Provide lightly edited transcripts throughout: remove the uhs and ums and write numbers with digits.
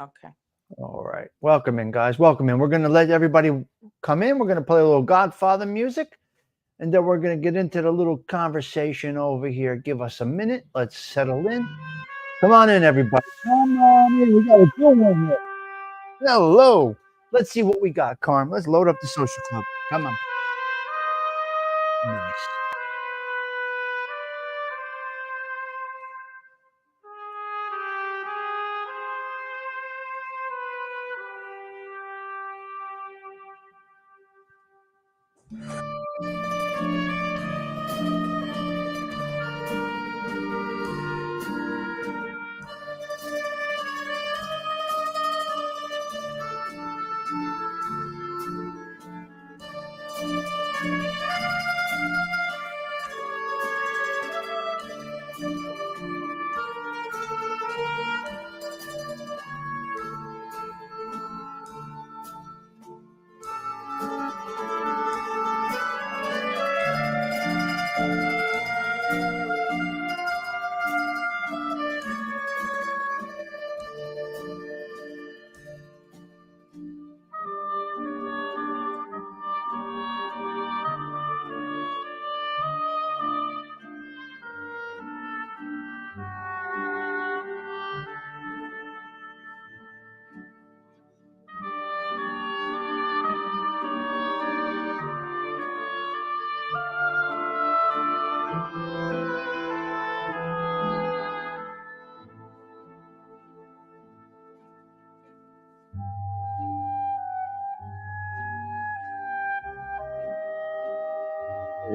Okay. All right. Welcome in, guys. Welcome in. We're going to let everybody come in. We're going to play a little Godfather music, and then we're going to get into the little conversation over here. Give us a minute. Let's settle in. Come on in, everybody. Come on in. We got a good one here. Hello. Let's see what we got, Carm. Let's load up the social club. Come on. Nice.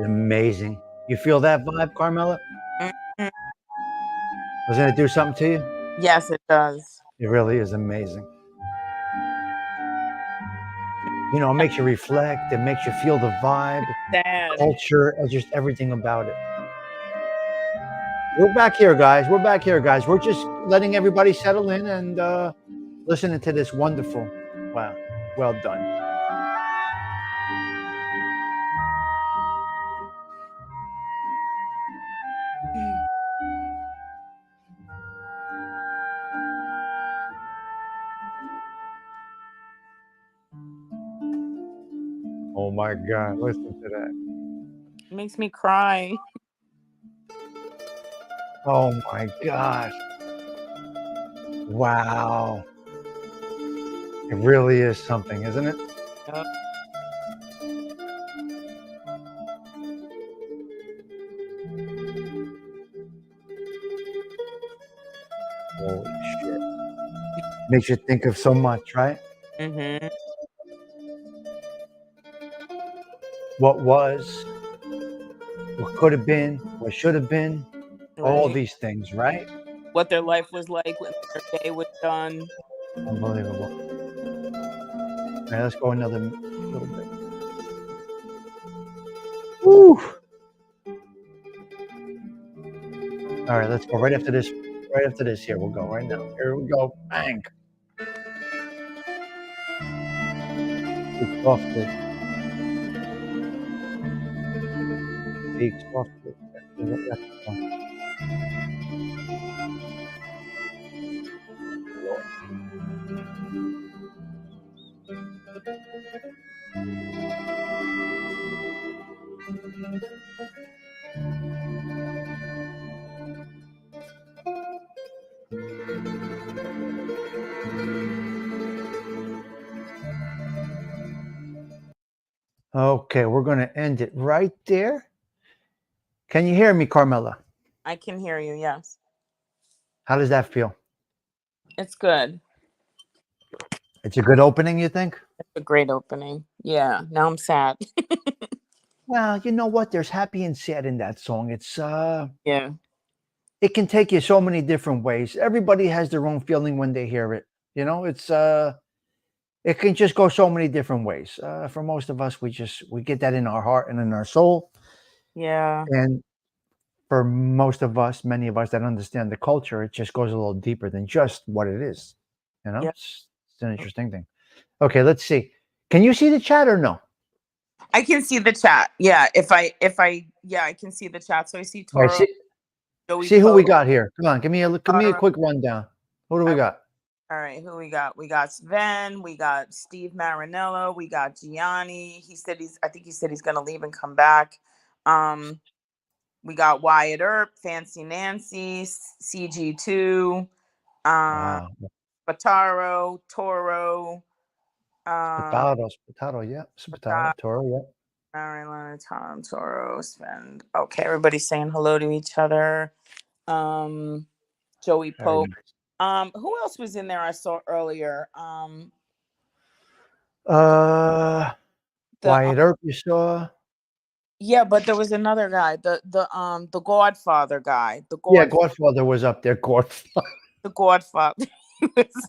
Amazing. You feel that vibe, Carmela? Mhm. Doesn't it do something to you? Yes, it does. It really is amazing. You know, it makes you reflect. It makes you feel the vibe, Sad. culture, and just everything about it. We're back here, guys. We're back here, guys. We're just letting everybody settle in and listening to this wonderful. Wow. Well done. Oh my God. Listen to that. It makes me cry. Oh my gosh. Wow. It really is something, isn't it? Yep. Holy shit. Makes you think of so much, right? Mhm. What was, what could have been, what should have been, all Right. these things, right? What their life was like when their day was done. Unbelievable. All right, let's go another little bit. Woo. All right, let's go right after this. Right after this, here we'll go right now. Here we go. Bang. Speak softly. Speak softly. That's the one. Okay, we're going to end it right there. Can you hear me, Carmela? I can hear you. Yes, How does that feel? it's good. It's a good opening, you think? It's a great opening. Yeah. Now I'm sad. Well, you know what? There's happy and sad in that song. Yeah. It can take you so many different ways. Everybody has their own feeling when they hear it. You know, it can just go so many different ways. For most of us, we get that in our heart and in our soul. Yeah. And for most of us, many of us that understand the culture, it just goes a little deeper than just what it is. You know, Yeah. it's an interesting thing. Okay, let's see. Can you see the chat or no? I can see the chat. Yeah. Yeah, I can see the chat. So I see All right, Toro, Joey see who we Poe, got here. Come on, give me a Tara. quick rundown. Who do we got? All right, who we got? We got Sven, we got Steve Marinello, we got Gianni. I think he said he's gonna leave and come back. We got Wyatt Earp, Fancy Nancy, CG2, um, Wow. Spataro, Toro, um, Potato, yeah. Potato, Spataro, Toro, yeah. Marilyn, Tom, Toro, Sven. Okay, everybody's saying hello to each other. Um, Joey Very Pope. nice. Who else was in there I saw earlier? Uh, The Wyatt Earp, you saw. Yeah, but there was another guy, the Godfather guy, Yeah, Godfather was up there. Godfather. the Godfather. He was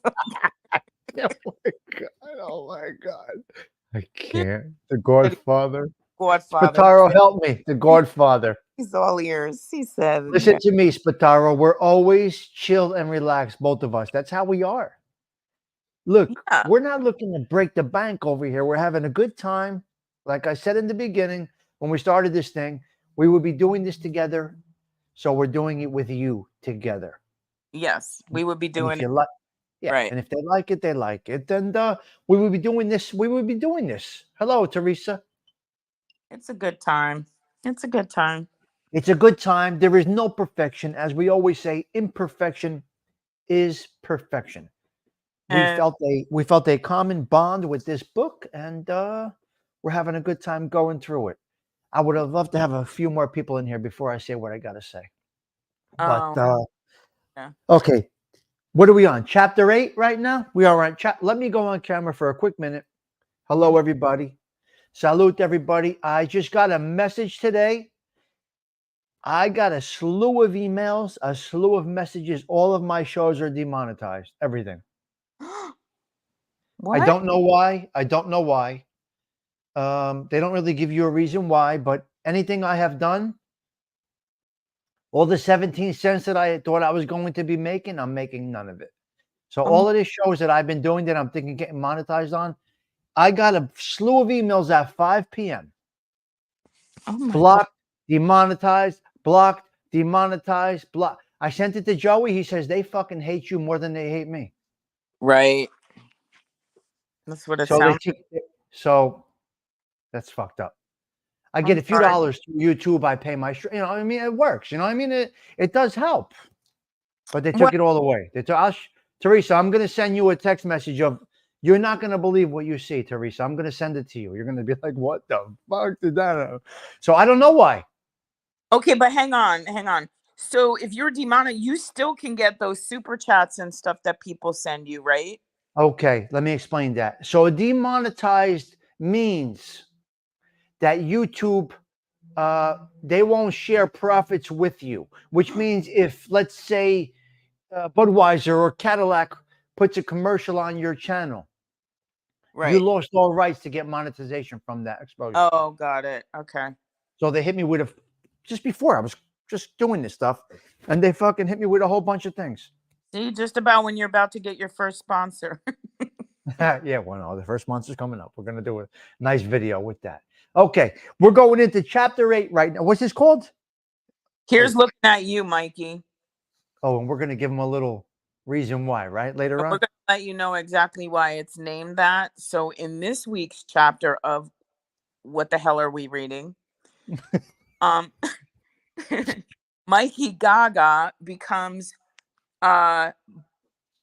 Oh my god! Oh my god! I the can't. The Godfather. Godfather. Spataro, help me. The Godfather. He's all ears. He said, Listen to me, Spataro. We're always chill and relaxed, both of us. That's how we are. Look, "Yeah, we're not looking to break the bank over here. We're having a good time. Like I said in the beginning, when we started this thing, we would be doing this together. So we're doing it with you together. yes, we would be And if doing it you like, yeah, right. and if they like it, they like it. And we would be doing this. We would be doing this. Hello, Teresa. It's a good time. It's a good time." It's a good time. There is no perfection. As we always say, imperfection is perfection. And We felt a common bond with this book, and we're having a good time going through it. I would have loved to have a few more people in here before I say what I got to say. But um, yeah. okay, what are we on? Chapter 8 right now? We are on chat. Let me go on camera for a quick minute. Hello, Mhm. everybody. Salute, everybody. I just got a message today. I got a slew of emails, a slew of messages. All of my shows are demonetized. Everything. I What? don't know why. I don't know why. They don't really give you a reason why, but anything I have done, all the 17 cents that I thought I was going to be making, I'm making none of it. So Um, all of these shows that I've been doing that I'm thinking getting monetized on, I got a slew of emails at 5 p.m. oh my God. Blocked, demonetized, blocked, demonetized, blocked. I sent it to Joey. He says they fucking hate you more than they hate me. Right. That's what it So they sounds. keep so that's fucked up. I get I'm a few sorry. dollars through YouTube. I pay my, I mean, it works. You know, what I mean, it does help. But they took What? it all away. Teresa, I'm going to send you a text message of, you're not going to believe what you see, Teresa. I'm going to send it to you. You're going to be like, what the fuck did that happen? So I don't know why. Okay, but hang on, hang on. So if you're demonet, you still can get those super chats and stuff that people send you, right? Okay, let me explain that. So demonetized means that YouTube, they won't share profits with you, which means if, let's say, Budweiser or Cadillac puts a commercial on your channel, you Right. lost all rights to get monetization from that exposure. Oh, got it. Okay. So they hit me with just before I was just doing this stuff, and they fucking hit me with a whole bunch of things. See, just about when you're about to get your first sponsor. Yeah, well, no, the first month is coming up. We're gonna do a nice video with that. Okay, we're going into chapter 8 right now. What's this called? Here's Oh, looking at you, Mikey. oh, and we're gonna give them a little reason why, right? Later And we're on. going to let you know exactly why it's named that. So, in this week's chapter of What the Hell Are We Reading? Um, Mikey Gaga becomes uh,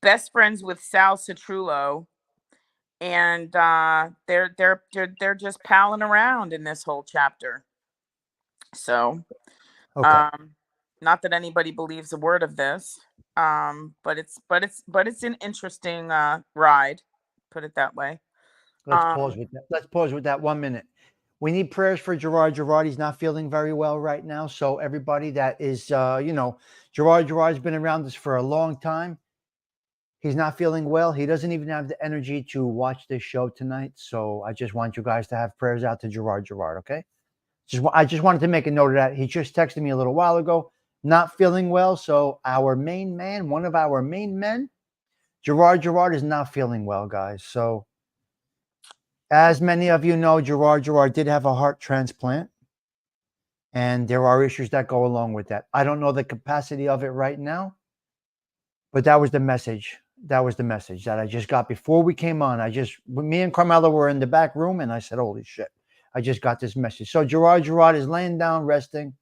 best friends with Sal Citrullo, and they're just palling around in this whole chapter. So, Okay, um, not that anybody believes a word of this, but it's an interesting ride, put it that way. let's pause Um, with that. Let's pause with that 1 minute. We need prayers for Gerard. Gerard, he's not feeling very well right now. So everybody that is, Gerard's been around us for a long time. He's not feeling well. He doesn't even have the energy to watch this show tonight. So I just want you guys to have prayers out to Gerard. Okay. I just wanted to make a note of that. He just texted me a little while ago, not feeling well. So our main man, one of our main men, Gerard is not feeling well, guys. So as many of you know, Gerard did have a heart transplant, and there are issues that go along with that. I don't know the capacity of it right now, but that was the message. That was the message that I just got before we came on. Me and Carmela were in the back room, and I said, "Holy shit!" I just got this message. So Gerard is laying down, resting,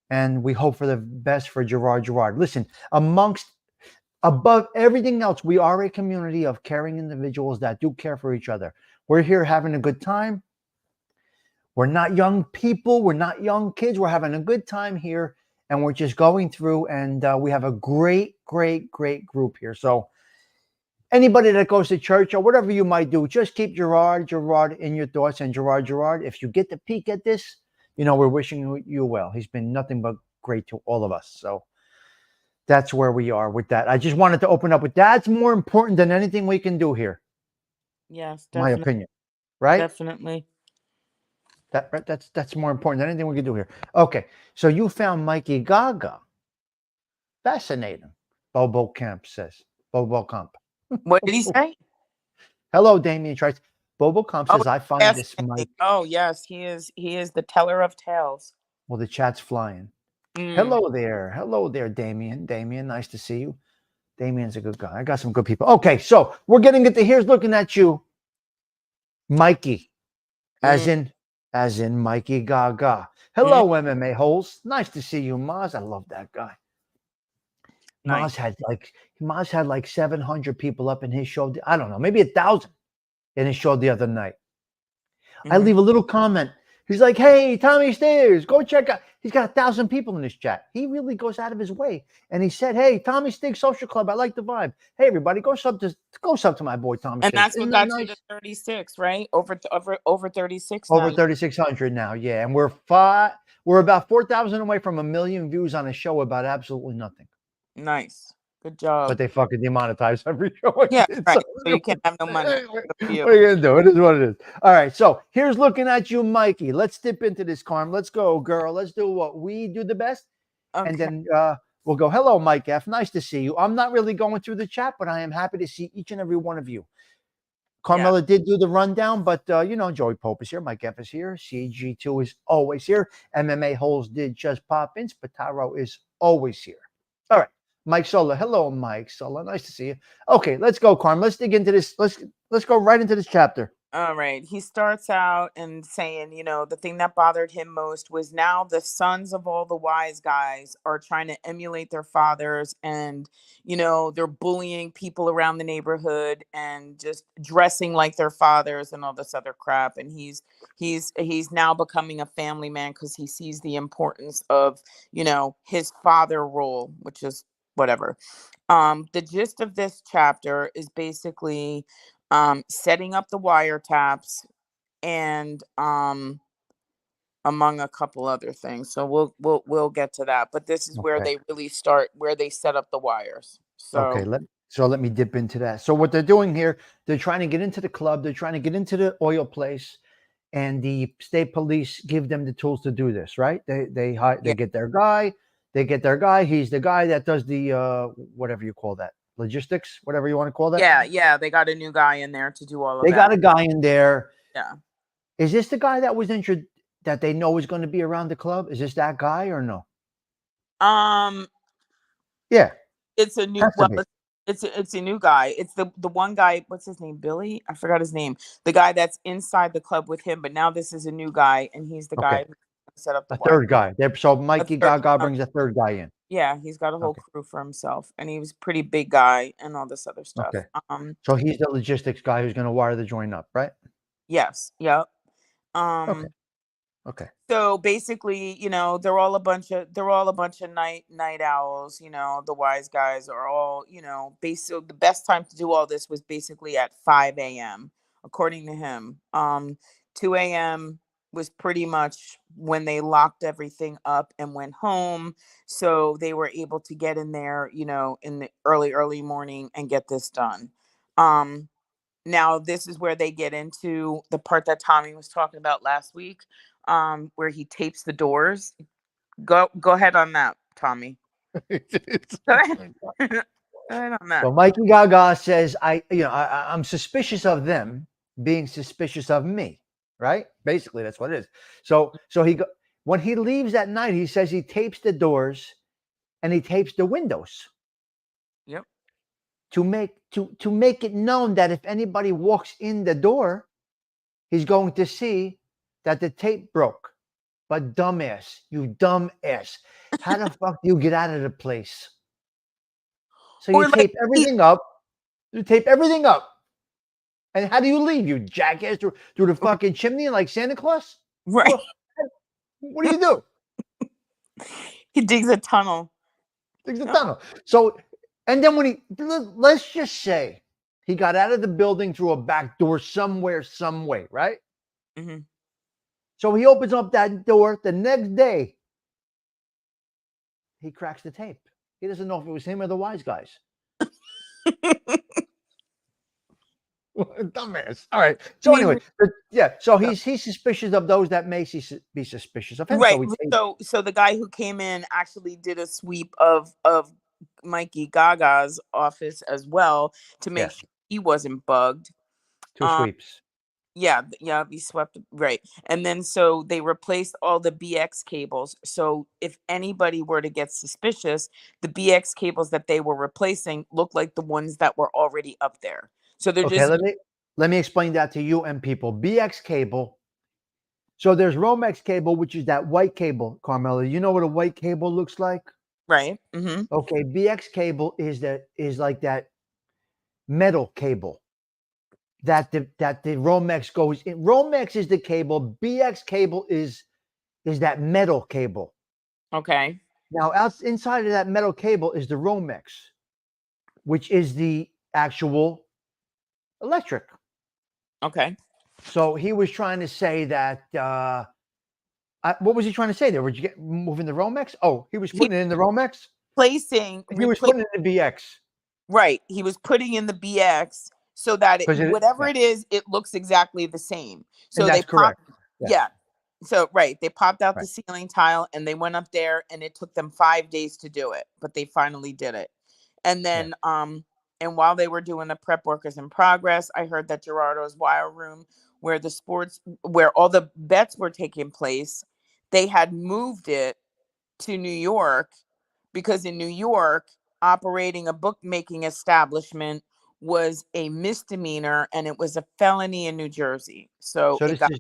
and we hope for the best for Gerard. Listen, above everything else, we are a community of caring individuals that do care for each other. We're here having a good time. We're not young people. We're not young kids. We're having a good time here, and we're just going through. And we have a great, great, great group here. So anybody that goes to church or whatever you might do, just keep Gerard in your thoughts. And Gerard, if you get to peek at this, we're wishing you well. He's been nothing but great to all of us. So that's where we are with that. I just wanted to open up with that's more important than anything we can do here. Yes, My definitely. opinion, right? Definitely. That's more important than anything we can do here. Okay, so you found Mikey Gaga fascinating. Bobo Camp says. Bobo Camp. What did he say? Hello, Damien Trice. Bobo Camp Oh, says I find this fascinating. Mike. Oh, yes, he is the teller of tales. Well, the chat's flying. Mm. Hello there, Damien. Damien, nice to see you. Damien's a good guy. I got some good people. Okay, so we're getting into here's looking at you, Mikey, as Mm. in as in Mikey Gaga. Mm. Hello, MMA holes. Nice to see you, Maz. I love that guy. Nice. Maz had like 700 people up in his show. I don't know, maybe 1,000 in his show the other night. I Hmm. leave a little comment. He's like, "Hey, Tommy Stairs, go check out." He's got 1,000 people in his chat. He really goes out of his way. And he said, "Hey, Tommy Stiggs Social Club, I like the vibe. Hey, everybody, go sub to my boy Tommy And Stiggs. that's Isn't what that got you to nice?" 36, right? Over 36 Over now. 3,600 now, yeah. And we're about 4,000 away from 1 million views on a show about absolutely nothing. Nice. Good job. But they fucking demonetize every show I Yeah, did. So right. So you can't have no money. what Good for you. are you gonna do? It is what it is. All right. So here's looking at you, Mikey. Let's dip into this, Carm. Let's go, girl. Let's do what we do the best, and Okay. then we'll go. Hello, Mike F. Nice to see you. I'm not really going through the chat, but I am happy to see each and every one of you. Yeah. Carmela did do the rundown, but Joey Pope is here. Mike F is here. CG2 is always here. MMA Holes did just pop in. Spataro is always here. All right. Mike Sola. Hello, Mike Sola. Nice to see you. Okay, let's go, Carm. Let's dig into this. Let's go right into this chapter. All right. He starts out and saying, the thing that bothered him most was now the sons of all the wise guys are trying to emulate their fathers and, they're bullying people around the neighborhood and just dressing like their fathers and all this other crap. And he's now becoming a family man because he sees the importance of, his father role, which is whatever. The gist of this chapter is basically setting up the wiretaps and among a couple other things. So we'll get to that. But this is where Okay. they really start, where they set up the wires. Okay. So Let me dip into that. So what they're doing here, they're trying to get into the club. They're trying to get into the oil place, and the state police give them the tools to do this. Right? They yeah, get their guy. They get their guy. He's the guy that does the whatever you call that, logistics, whatever you want to call that. yeah, they got a new guy in there to do all of They that. got a guy in there. Yeah. Is this the guy that was injured that they know is going to be around the club? Is this that guy or no? Um, Yeah, it's a new has to be. it's a new guy. It's the one guy, what's his name? Billy? I forgot his name. The guy that's inside the club with him, but now this is a new guy and he's the Okay, guy who set up the a wire. third guy. So A Mikey third, Gaga brings a third guy in. yeah, he's got a whole Okay, crew for himself, and he was a pretty big guy and all this other stuff. okay. So he's the logistics guy who's going to wire the joint up, right? Yes, yep. Okay, Um, okay, so basically, they're all a bunch of night owls. The wise guys are all, basically the best time to do all this was basically at 5 a.m. according to him. 2 a.m. was pretty much when they locked everything up and went home. So they were able to get in there, in the early morning and get this done. Um, Now this is where they get into the part that Tommy was talking about last week, where he tapes the doors. Go ahead on that, Tommy. Go ahead. Go ahead on that. So Mikey Gaga says, I'm suspicious of them being suspicious of me, right? Basically, that's what it is. So when he leaves at night, he says he tapes the doors and he tapes the windows. Yep. to make it known that if anybody walks in the door, he's going to see that the tape broke. But dumbass, you dumbass, how the fuck do you get out of the place? So you Or like tape everything up. You tape everything up. And how do you leave, you jackass? Through the fucking chimney like Santa Claus? right. What do you do? He digs a tunnel. There's a Yep. tunnel. So, and then when let's just say he got out of the building through a back door somewhere, some way, right? Hmm. So he opens up that door the next day. He cracks the tape. He doesn't know if it was him or the wise guys. Dumbass. All right. I So mean, anyway, yeah. So he's suspicious of those that may be suspicious of him. right. So he taped. So the guy who came in actually did a sweep of Mikey Gaga's office as well to make Yes, sure he wasn't bugged. two Um, sweeps. yeah, yeah, he swept right. And then so they replaced all the BX cables. So if anybody were to get suspicious, the BX cables that they were replacing look like the ones that were already up there. So they're Okay, just let me explain that to you and people. BX cable. So there's Romex cable, which is that white cable, Carmela. You know what a white cable looks like? right. Hmm. Okay, BX cable is like that metal cable that the Romex goes in. Romex is the cable. BX cable is that metal cable. Okay. Now, out inside of that metal cable is the Romex, which is the actual electric. Okay. So he was trying to say that. What was he trying to say there? Would you get moving the Romex? Oh, he was He putting it in the Romex. placing He was replace putting it in the BX right. He was putting in the BX so that because whatever yeah, it is, it looks exactly the same. and So they that's popped, correct. Yes, yeah. So right, they popped out the right. ceiling tile and they went up there and it took them 5 days to do it, but they finally did it. And Yes. then and while they were doing the prep work is in progress, I heard that Gerardo's wire room where all the bets were taking place, they had moved it to New York because in New York, operating a bookmaking establishment was a misdemeanor and it was a felony in New Jersey. So So it got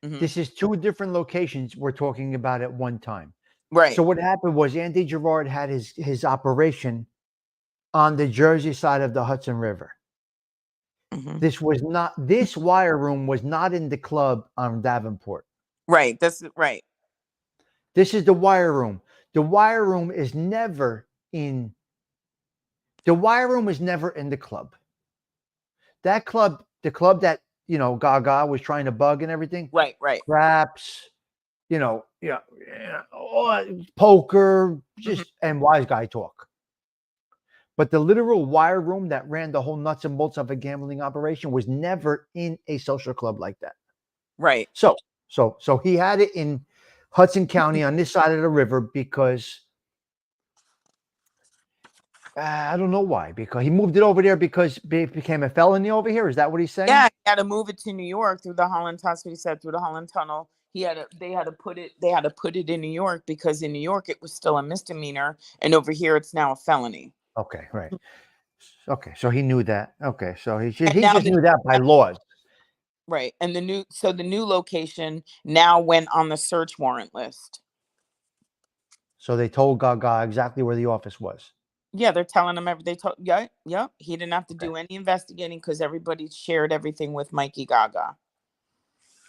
mhm, this is two different locations we're talking about at one time. right. So what happened was Andy Girard had his operation on the Jersey side of the Hudson River. Hmm. This wire room was not in the club on Davenport. Right. That's right. This is the wire room. The wire room is never in the wire room is never in the club. That club, the club that Gaga was trying to bug and everything, Right. Right. craps, poker, Hmm. just and wise guy talk. But the literal wire room that ran the whole nuts and bolts of a gambling operation was never in a social club like that. Right. So he had it in Hudson County on this side of the river because I don't know why. Because he moved it over there because it became a felony over here. Is that what he's saying? Yeah, he had to move it to New York through the Holland. That's what he said through the Holland Tunnel. They had to put it. They had to put it in New York because in New York it was still a misdemeanor, and over here it's now a felony. Okay, right. Okay, so he knew that. Okay, so And he now just knew that by laws. right, and the new location now went on the search warrant list. So they told Gaga exactly where the office was. Yeah, they're telling him every. They told yeah, yeah. He didn't have to Okay, do any investigating because everybody shared everything with Mikey Gaga.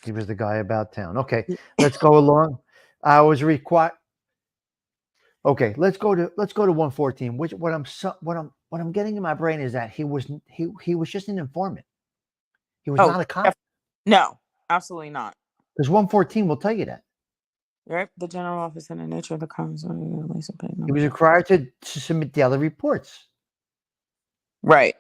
he was the guy about town. Okay, let's go along. I was required. Okay, let's go to 114. Which what I'm getting in my brain is that he was just an informant. He was Oh, not a cop. no, absolutely not. Because 114 will tell you that. Right, the general office and the nature of the crimes. He was required to submit daily reports. Right.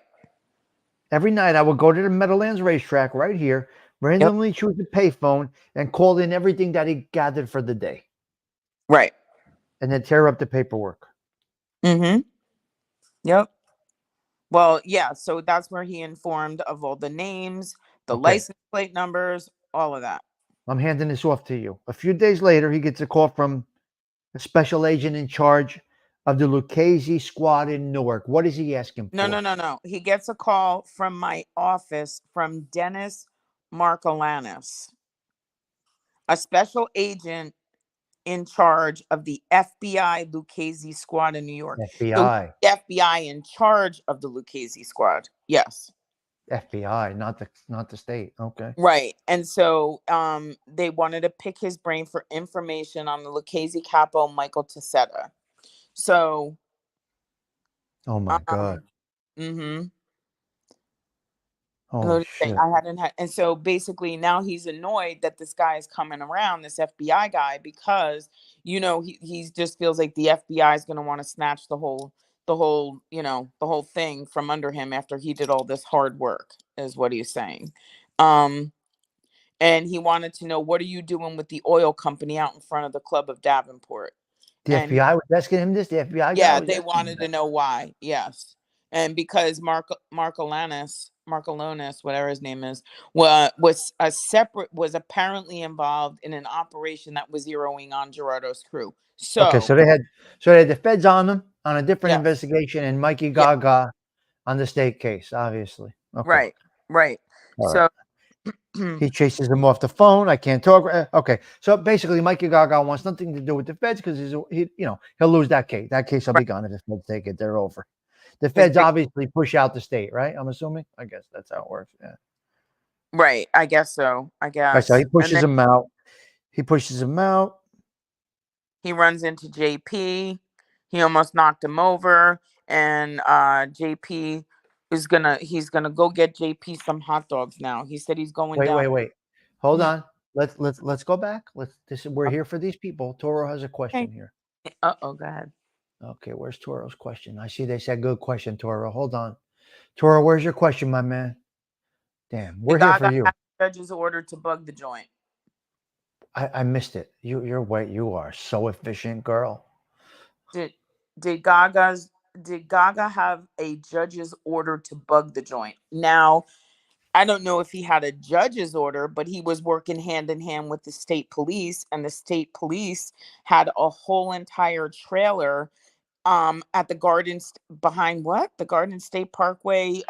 Every night I would go to the Meadowlands racetrack right here, Yep. randomly choose a payphone, and call in everything that he gathered for the day, Right. and then tear up the paperwork. Mm-hmm. Yep. Well, yeah. So that's where he informed of all the names, the Okay, license plate numbers, all of that. I'm handing this off to you. A few days later, he gets a call from a special agent in charge of the Lucchese squad in Newark. What is he asking No, no, for? no, no. He gets a call from my office from Dennis Marcolanis, a special agent in charge of the FBI Lucchese squad in New York. So he's FBI. the FBI in charge of the Lucchese squad. Yes. FBI, not the state. Okay. Right. And so they wanted to pick his brain for information on the Lucchese capo Michael Tassetta. So Oh my God. um mhm. Oh What do you think? shit. I hadn't had, and so basically now he's annoyed that this guy is coming around, this FBI guy, because he just feels like the FBI is going to want to snatch the whole thing from under him after he did all this hard work, is what he's saying. Um, and he wanted to know, what are you doing with the oil company out in front of the club of Davenport? The And FBI was asking him this. The FBI guy yeah, was they asking him wanted to that. know why. Yes. And because Marcolanis, whatever his name is, was apparently involved in an operation that was zeroing on Gerardo's crew. Okay, So so they had the feds on them on a different yes, investigation, and Mikey yeah, Gaga on the state case, obviously. Okay. right, right. All right. So He chases him off the phone. I can't talk. Okay. So basically, Mikey Gaga wants nothing to do with the feds because he'll lose that case. That case will right, be gone if the feds take it. They're over. The his feds big obviously push out the state, right? I'm assuming. I guess that's how it works. Yeah. right. I guess so. I Right. So guess. he And pushes then him out. He pushes him out. he runs into JP. He almost knocked him over, and JP he's gonna go get JP some hot dogs now. He said he's going Wait, down. wait, wait. Hold on. Let's go back. We're here for these people. Toro has a Okay. question here. Uh-oh, go ahead. Okay, where's Toro's question? I see they said good question, Toro. Hold on. Toro, where's your question, my man? Damn, The we're here for Gaga you. had the judge's order to bug the joint. I missed it. You're white. You are so efficient, girl. Did did Gaga's did Gaga have a judge's order to bug the joint? Now, I don't know if he had a judge's order, but he was working hand in hand with the state police, and the state police had a whole entire trailer at the gardens behind what? The Garden State Parkway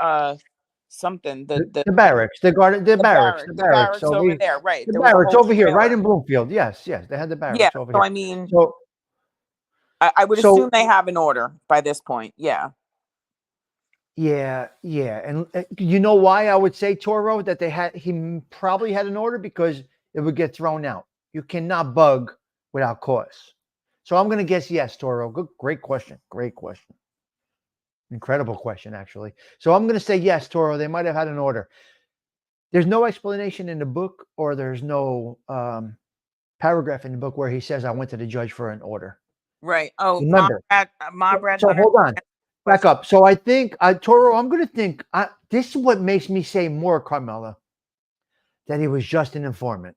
something. The barracks, the garden, the barracks, the The barracks barracks over over here. there, right. The There was a barracks whole over here, right trailer. in Bloomfield. Yes, yes, they had the Yeah. barracks over So here. I mean, So, I would assume so they have an order by this point. Yeah. yeah, yeah, and you know why I would say Toro that probably had an order because it would get thrown out. You cannot bug without cause. So I'm gonna guess yes, Toro. Good, great question. Great question. Incredible question, actually. So I'm gonna say yes, Toro. They might have had an order. There's no explanation in the book, or there's no paragraph in the book where he says I went to the judge for an order. Right. Oh, Remember. Brad So Hunter hold on. Back question. up. So I think Toro, I'm gonna think this is what makes me say more, Carmela, that he was just an informant.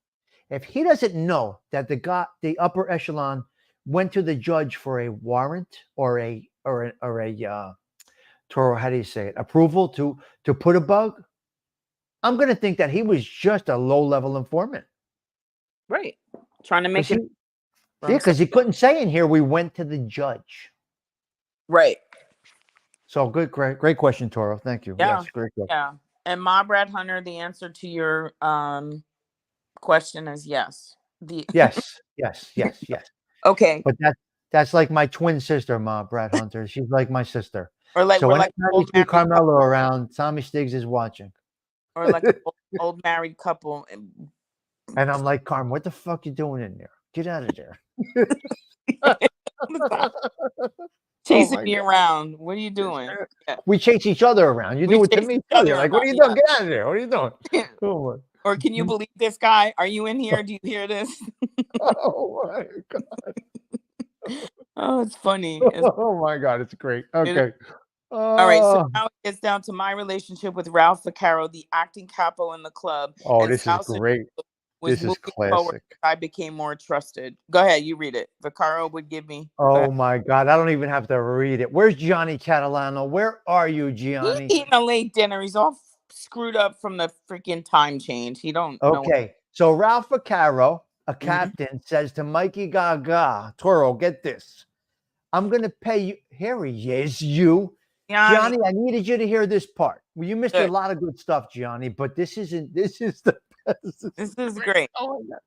If he doesn't know that the upper echelon went to the judge for a warrant or a Toro, how do you say it? Approval to put a bug. I'm gonna think that he was just a low level informant Right. Trying to because make it for himself. because he couldn't say in here we went to the judge. Right. So good, great question, Toro. Thank you. Yeah. Yes, great question. Yeah. And Brad Hunter, the answer to your question is yes. The Yes, yes, yes, yes. okay. But that's like my twin sister, Ma, Brad Hunter. She's like my sister. Or like So we're like anytime you old see married couple, Carmelo around, Tommy Stiggs is watching. or like an old married couple. And I'm like, Carm, what the fuck you doing in there? Get out of there. Oh Chasing my me God. around. What are you doing? Yeah. We chase each other around. You We do it to chase me each too. other You're like, what are around. you doing? Yeah. Get out of there. What are you doing? Oh Or can you my, believe this guy? Are you in here? Do you hear this? oh my God. Oh, it's funny. Oh my God. It's great. It- Okay. all right. So Oh, now it gets down to my relationship with Ralph Vaccaro, the acting capo in the club, oh, and this is Sousa great. was This is moving forward. classic. I became more trusted. Go ahead, you read it. Vaccaro would give me. Go ahead. Oh my God. I don't even have to read it. Where's Gianni Catalano? Where are you, He Gianni? eating a late dinner. He's all screwed up from the freaking time change. He don't know what. Okay. So Ralph Vaccaro, a Mhm. captain, says to Mikey Gaga, Toro, get this. I'm going to pay you. Here he is, you. Gianni, Gianni, I needed you to hear this part. Well, you missed a good. lot of good stuff, Gianni, but this is the best. This This is is great. great. Oh my God.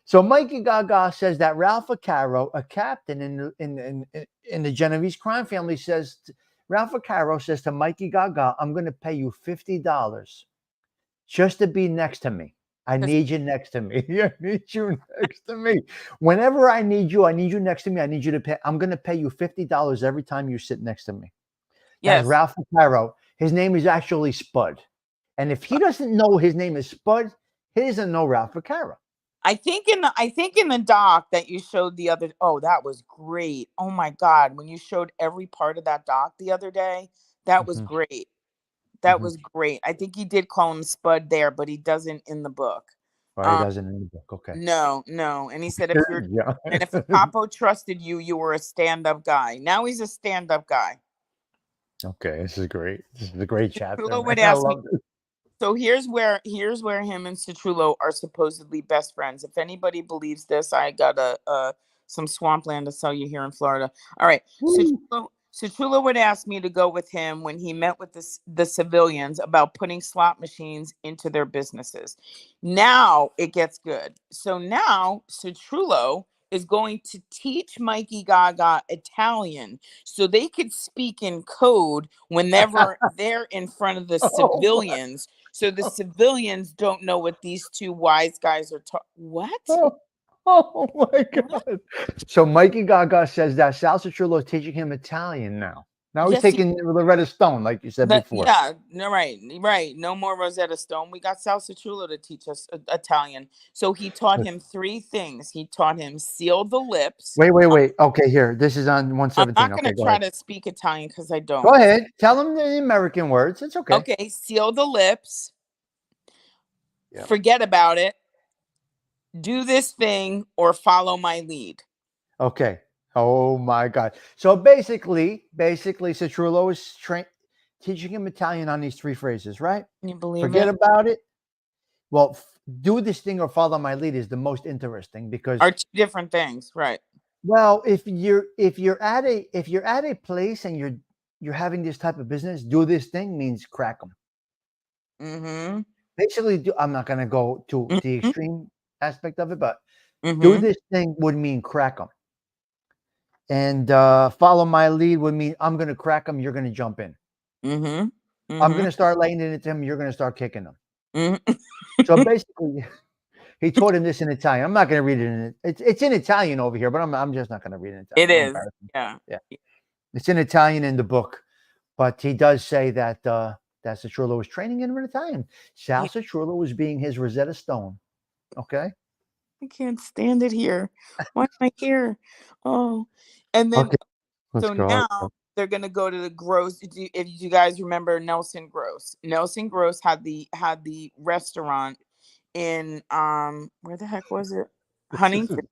So Mikey Gaga says that Ralph Acaro, a captain in the Genovese crime family, says Ralph Acaro says to Mikey Gaga, "I'm going to pay you $50 just to be next to me. I Because need you next to me. I need you next to me. Whenever I need you next to me. I need you to pay. I'm going to pay you $50 every time you sit next to me." That's yes, Ralph Acaro. His name is actually Spud. And if he doesn't know his name is Spud, he doesn't know Ralph Acaro. I think in the doc that you showed the other. Oh, that was great. Oh my God, when you showed every part of that doc the other day, that was Mhm, great. That mhm. was great. I think he did call him Spud there, but he doesn't in the book. Or he Um, doesn't in the book. Okay. no, no. And he said if you're Yeah. and if a capo trusted you, you were a stand-up guy. Now he's a stand-up guy. Okay. This is great. This is a great chapter, Trullo man. would I ask me. love this. So here's where him and Citrullo are supposedly best friends. If anybody believes this, I got some swampland to sell you here in Florida. All right, Woo. Citrullo would ask me to go with him when he met with the civilians about putting slot machines into their businesses. Now it gets good. So now Citrullo is going to teach Mikey Gaga Italian so they could speak in code whenever they're in front of the Oh my. civilians, so the civilians don't know what these two wise guys are talking. What? Oh, oh my What? God. So Mikey Gaga says that Sal Citrullo is teaching him Italian now. Now he's Yes, he, taking Loretta Stone, like you said before. yeah, no, right, right. No more Rosetta Stone. We got Sal Citrullo to teach us Italian. So he taught him three things. He taught him seal the lips. Wait, wait, wait. Okay, here. This is on I'm 117. not going Okay, to go try ahead. to speak Italian because I Go don't. ahead. Tell him the American words. It's okay. Okay, seal the lips. Yeah. Forget about it. Do this thing or follow my lead. Okay. Oh my God. So basically, Citrullo is teaching him Italian on these three phrases, right? Can you believe Forget it? about it. Well, do this thing or follow my lead is the most interesting because, Are two different things, right? well, if you're at a place and you're having this type of business, do this thing means crack them. Mm-hmm. Basically, I'm not going to go to the Mm-hmm. extreme aspect of it, but do Mm-hmm. this thing would mean crack them. And follow my lead would mean I'm going to crack them. You're going to jump in. Mm-hmm. I'm going Mm-hmm. to start laying it into him. You're going to start kicking them. Mm-hmm. So basically, he taught him this in Italian. I'm not going to read it it's in Italian over here, but I'm just not going to read it in It Italian. No is. embarrassment. Yeah. Yeah, it's in Italian in the book, but he does say that that Citrullo was training him in Italian. Sal He, Citrullo was being his Rosetta Stone. Okay. I can't stand it here. Why am I here? Oh, and then Okay. Let's so go. now they're gonna go to the Gross. If you guys remember Nelson Gross, Nelson Gross had the restaurant in where the heck was it? This is, Huntington.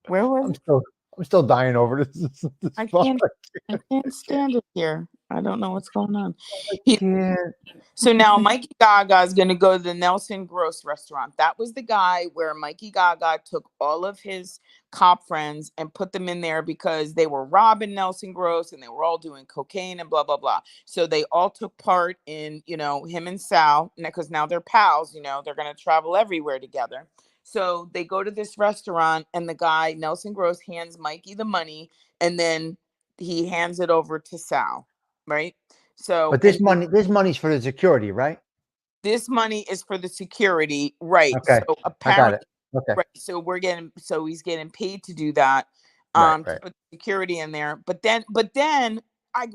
Where was I'm it? still I'm still dying over this. This I fuck. can't I can't stand it here. I don't know what's going on. I He can't. So now Mikey Gaga is going to go to the Nelson Gross restaurant. That was the guy where Mikey Gaga took all of his cop friends and put them in there because they were robbing Nelson Gross and they were all doing cocaine and blah blah blah. So they all took part in, him and Sal, because now they're pals, they're going to travel everywhere together. So they go to this restaurant and the guy Nelson Gross hands Mikey the money and then he hands it over to Sal, right? So But and this money's for the security, right? this money is for the security, right? Okay, So I got it. apparently, Okay, right. So he's getting paid to do that, right, to right. put security in there. But then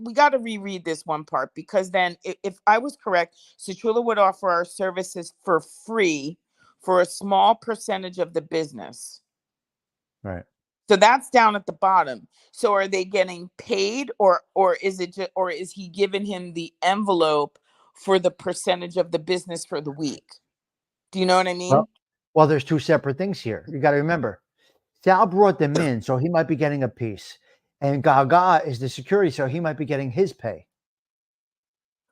we got to reread this one part because then if I was correct, Citrula would offer our services for free for a small percentage of the business. Right. So that's down at the bottom. So are they getting paid or is it just, or is he giving him the envelope for the percentage of the business for the week? Do you know what I Well, mean? well, there's two separate things here. You got to remember, Sal brought them in, so he might be getting a piece, and Gaga is the security, so he might be getting his pay.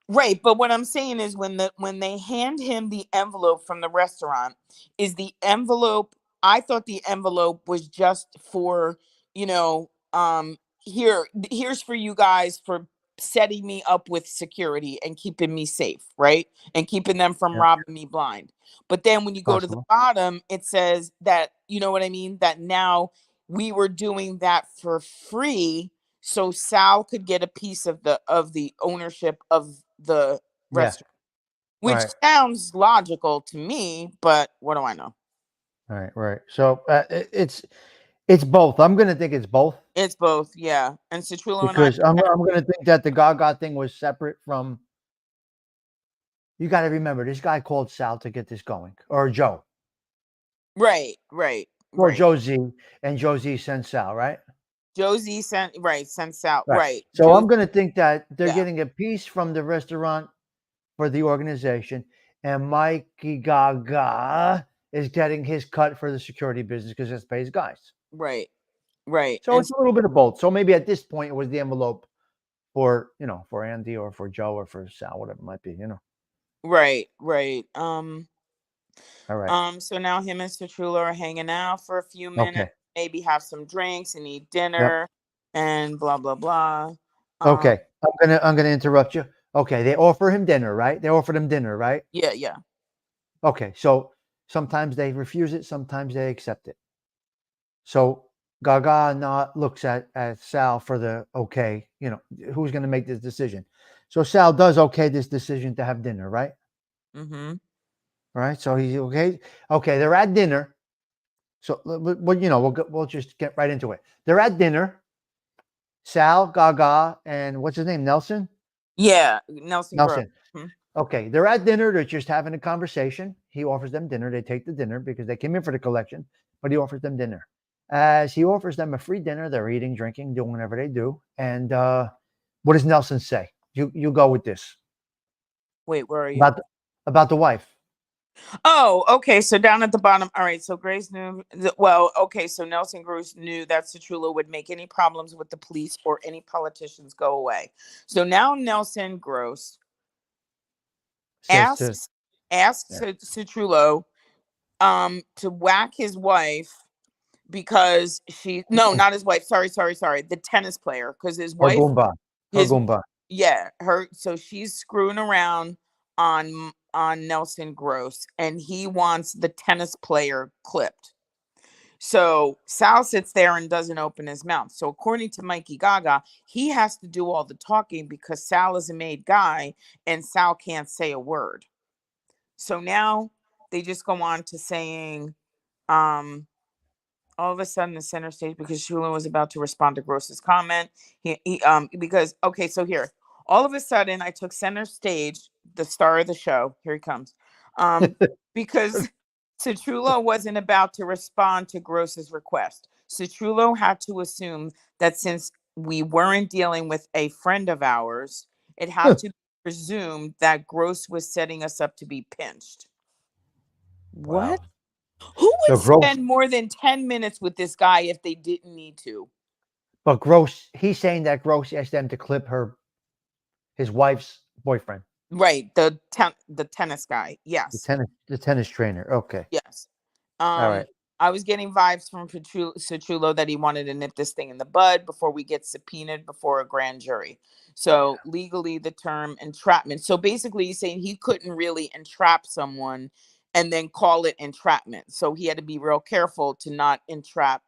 Right, but what I'm saying is when they hand him the envelope from the restaurant, is the envelope I thought the envelope was just for, here's for you guys for setting me up with security and keeping me safe, right? And keeping them from Yeah, robbing me blind. But then when you go to the possible. bottom, it says that, you know what I mean? That now we were doing that for free so Sal could get a piece of the ownership of the Yeah. restaurant, which Right. sounds logical to me, but what do I know? Right. Right. So it's both. I'm gonna think it's both It's both, yeah. And Citrullo and I because I'm gonna think that the Gaga thing was separate from. You got to remember, this guy called Sal to get this going, or Joe. right, right, Well, right. Josie, and Josie sent Sal, right? Josie sends out, Right. right. So Josie, I'm going to think that they're yeah, getting a piece from the restaurant for the organization, and Mikey Gaga is getting his cut for the security business because it's pays guys. right, right. So it's a little bit of both. So maybe at this point it was the envelope for for Andy or for Joe or for Sal, whatever it might be. Right, right. All right. So now him and Citrullo are hanging out for a few minutes, Okay. maybe have some drinks and eat Yep. dinner and blah blah blah. Um, Okay. I'm gonna interrupt you. Okay. They offer him dinner, right? They offered him dinner, right? yeah, yeah. Okay. So sometimes they refuse it, sometimes they accept it. So Gaga not looks at Sal for the okay, who's going to make this decision. So Sal does okay this decision to have dinner, right? Mm-hmm. Right. So he's okay. Okay, they're at dinner. So we'll just get right into it. They're at dinner. Sal, Gaga, and what's his name? Nelson. Yeah, Nelson Grove. Nelson. Mhm. Okay, they're at dinner. They're just having a conversation. He offers them dinner. They take the dinner because they came in for the collection, but he offers them dinner. As he offers them a free dinner, they're eating, drinking, doing whatever they do. And what does Nelson say? You go with this Wait, where are you? about the, about the wife. Oh, okay. So down at the bottom. All right. So Grace knew. Well, okay. So Nelson Grace knew that Citrullo would make any problems with the police or any politicians go away. So now Nelson Gross Says to asks asks yeah, Citrullo to whack his wife because she no, not his wife. Sorry. The tennis player, because his her wife, Goomba, her his Goomba. yeah, her, so she's screwing around on Nelson Gross and he wants the tennis player clipped. So Sal sits there and doesn't open his mouth. So according to Mikey Gaga, he has to do all the talking because Sal is a made guy and Sal can't say a word. So now they just go on to saying, um, all of a sudden the center stage, because Shula was about to respond to Gross's comment. Because okay, so here, all of a sudden I took center stage, the star of the show. Here he comes. Um, because Citrullo wasn't about to respond to Gross's request. Citrullo had to assume that since we weren't dealing with a friend of ours, it had to be presumed that Gross was setting us up to be pinched. What? Wow. Who So would Gross, spend more than 10 minutes with this guy if they didn't need to? but Gross, he's saying that Gross asked them to clip his wife's boyfriend, Right, the tennis guy. the Yes. tennis trainer. Okay. Yes. All right. I was getting vibes from Citrullo that he wanted to nip this thing in the bud before we get subpoenaed before a grand jury. So legally, the term entrapment. So basically, he's saying he couldn't really entrap someone and then call it entrapment. So he had to be real careful to not entrap,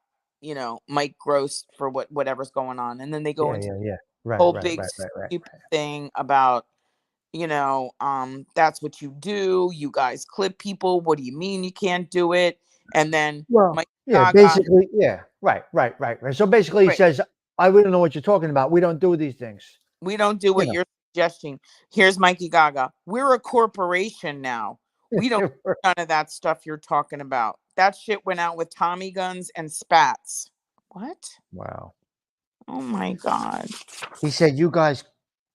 Mike Gross for whatever's going on. And then they go Yeah, into yeah, yeah. Right, whole right, big right, right, right. stupid thing about, that's what you do. You guys clip people. What do you mean you can't do it? And then Well, Mike yeah, Gaga, basically, yeah, right, right, right, right. So basically, he right? says, "I wouldn't know what you're talking about. We don't do these things." We don't do You what know, you're suggesting. Here's Mikey Gaga. We're a corporation now. We don't do none of that stuff you're talking about. That shit went out with Tommy guns and spats. What? wow. Oh my god. He said, "You guys,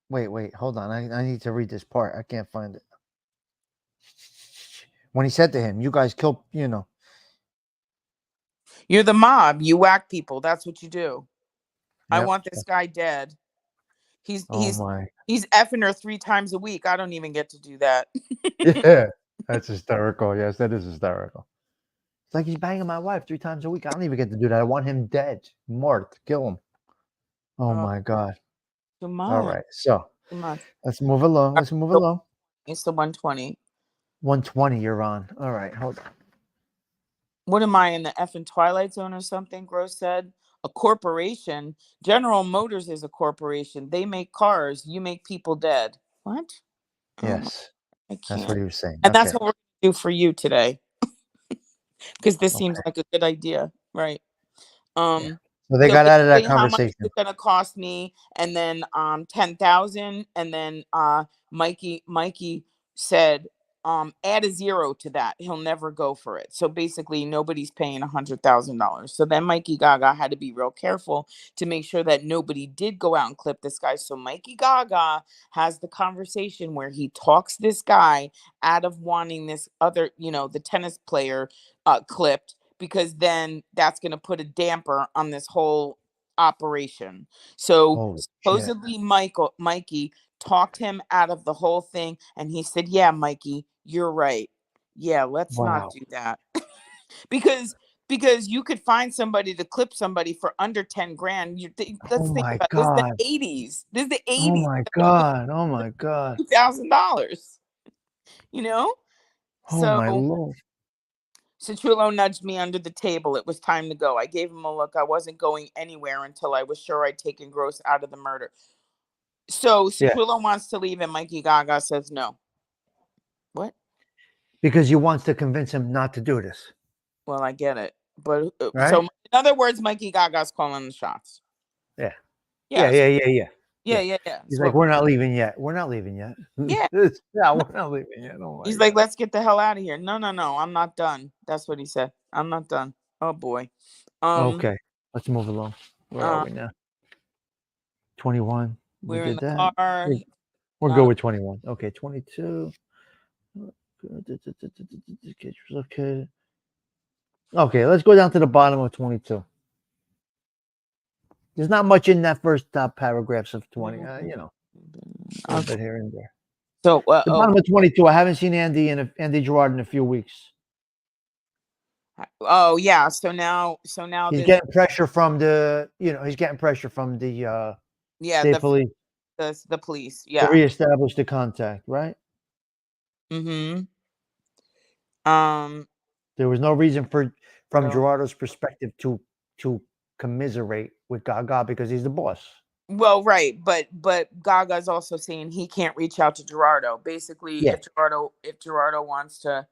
wait, wait, hold on. I need to read this part. I can't find it." When he said to him, "You guys kill," You're the mob. You whack people. That's what you do. I Yep. want this guy dead. He's Oh he's my, he's effing her 3 times a week. I don't even get to do that. yeah, that's hysterical. Yes, that is hysterical. It's like he's banging my wife 3 times a week. I don't even get to do that. I want him dead, marked, kill him. Oh Oh, my God. too All much. right. So Too much. let's move along. All Let's move right, along. so it's the 120. 120 you're on. All right. Hold on. What am I in the effing Twilight Zone or something? Gross said. A corporation. General Motors is a corporation. They make cars. You make people dead. What? Oh my, Yes. I That's can't. what he was saying. And that's Okay. what we're gonna do for you today, because this seems Okay. like a good idea, right? Yeah. Um, So they so got out of that basically, how much is conversation. it gonna cost me? And then 10,000. And then Mikey said add a zero to that. He'll never go for it. So basically, nobody's paying $100,000. So then Mikey Gaga had to be real careful to make sure that nobody did go out and clip this guy. So Mikey Gaga has the conversation where he talks this guy out of wanting this other, the tennis player clipped, because then that's going to put a damper on this whole operation. So Holy shit. supposedly Mikey talked him out of the whole thing, and he said, "Yeah, Mikey, you're right. Yeah, let's not Wow. do that." Because you could find somebody to clip somebody for under 10 grand. Oh Let's think my about this. Is the God. 80s. This is the Oh 80s. my God. Oh my God. $2,000. You know? Oh my So Lord. Citrullo nudged me under the table. It was time to go. I gave him a look. I wasn't going anywhere until I was sure I'd taken Gross out of the murder. So Yeah. Citrullo wants to leave, and Mikey Gaga says no. What? Because you wants to convince him not to do this. Well, I get it. But so, Right? in other words, Mikey Gaga's calling the shots. Yeah. Yeah. Yes. Yeah. Yeah. Yeah. Yeah, Yeah. yeah, yeah. He's It's like, what, we're not leaving yet. We're not leaving yet. yeah. Yeah, we're not leaving yet. Oh my He's like, God. let's get the hell out of here. No, no, no. I'm not done. That's what he said. I'm not done. Oh boy. Um, Okay. Let's move along. Where are uh, we now? 21. We we were in did the that. car. We're good Not with 21. Okay. 22. Okay. Okay. Let's go down to the bottom of 22. There's not much in that first paragraphs of 20. A little okay. bit here and there. So, The bottom of 22. I haven't seen Andy Gerard in a few weeks. oh yeah. So now He's this, getting pressure from he's getting pressure from the yeah, state police the police, to yeah. reestablish the contact, right? Mm-hmm. Um. There was no reason from So, Gerardo's perspective to commiserate with Gaga because he's the boss. well, right, but Gaga's also saying he can't reach out to Gerardo. Basically, Yeah. if Gerardo wants to,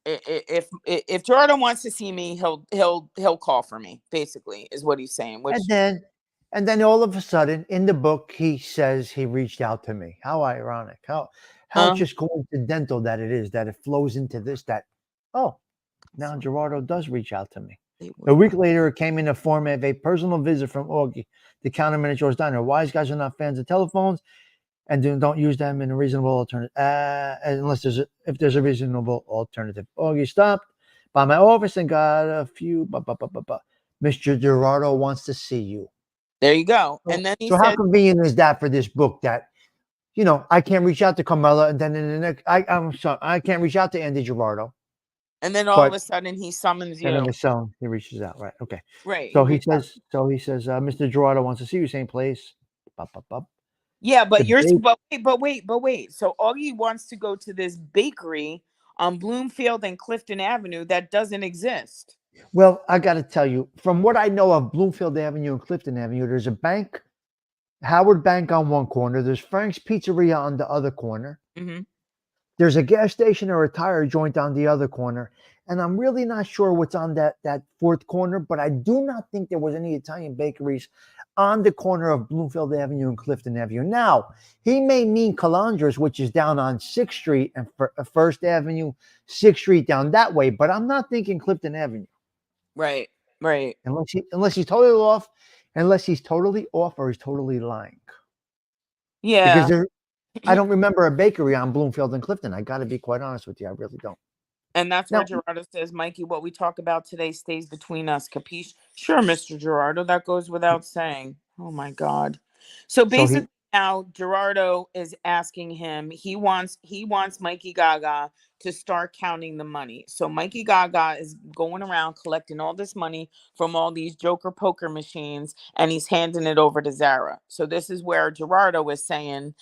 if Gerardo wants to see me, he'll call for me. Basically, is what he's saying. And Which, then and then all of a sudden in the book he says he reached out to me. How ironic. How uh, just coincidental that it is that it flows into this that oh, now Gerardo does reach out to me. A week later, it came in the form of a personal visit from Augie, the counterman at George Diner. Wise guys are not fans of telephones and don't use them in a reasonable alternative, unless if there's a reasonable alternative. Augie stopped by my office and got a few. Mr. Gerardo wants to see you. there you go. So, And then he so how said, convenient is that for this book that I can't reach out to Carmela, and then in the next, I'm sorry, I can't reach out to Andy Gerardo, and then all of but a sudden he summons then in you. his phone he reaches out. Right? Okay. Right. So he says. Mr. Gerardo wants to see you. Same place. Bop, bop, bop. Yeah, but The bake. but wait. So Augie wants to go to this bakery on Bloomfield and Clifton Avenue that doesn't exist. Well, I got to tell you, from what I know of Bloomfield Avenue and Clifton Avenue, there's a bank, Howard Bank on one corner. There's Frank's Pizzeria on the other corner. Mm-hmm. There's a gas station or a tire joint on the other corner. And I'm really not sure what's on that fourth corner, but I do not think there was any Italian bakeries on the corner of Bloomfield Avenue and Clifton Avenue. Now, he may mean Calandras, which is down on 6th Street and First Avenue, 6th Street down that way, but I'm not thinking Clifton Avenue. Right. Right. Unless he's totally off, or he's totally lying. Because Yeah. I don't remember a bakery on Bloomfield and Clifton. I got to be quite honest with you. I really don't. And that's where Now, Gerardo says, Mikey, what we talk about today stays between us. Capiche? Sure, Mr. Gerardo. That goes without saying. Oh my God. So so he basically, Now Gerardo is asking him. He wants Mikey Gaga to start counting the money. So Mikey Gaga is going around collecting all this money from all these Joker poker machines, and he's handing it over to Zara. So this is where Gerardo is saying,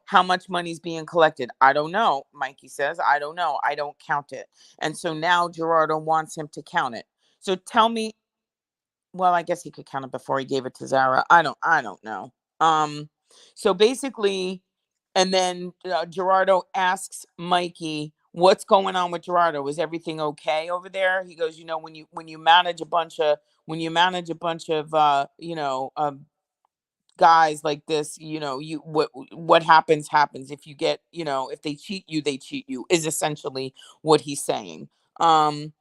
how much money's being collected. I don't know. Mikey says, I don't know. I don't count it. And so now Gerardo wants him to count it. So tell me, well, I guess he could count it before he gave it to Zara. I don't know. So basically, and then Gerardo asks Mikey, "What's going on with Gerardo? Is everything okay over there?" He goes, when you manage a bunch of guys like this, you what happens. If you get, if they cheat you, they cheat you, is essentially what he's saying. um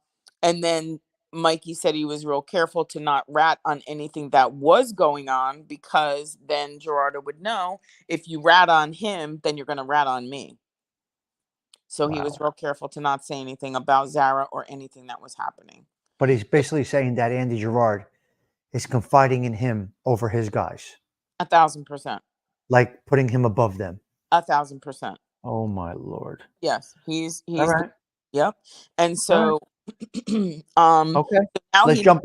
and then Mikey said he was real careful to not rat on anything that was going on, because then Gerardo would know, if you rat on him, then you're going to rat on me. So he was Wow. real careful to not say anything about Zara or anything that was happening. But he's basically saying that Andy Girard is confiding in him over his guys, 1,000%. like putting him above them. 1,000%. Oh my lord! Yes, he's All he's the, right, yep. And all right, so um okay. now Let's he jump.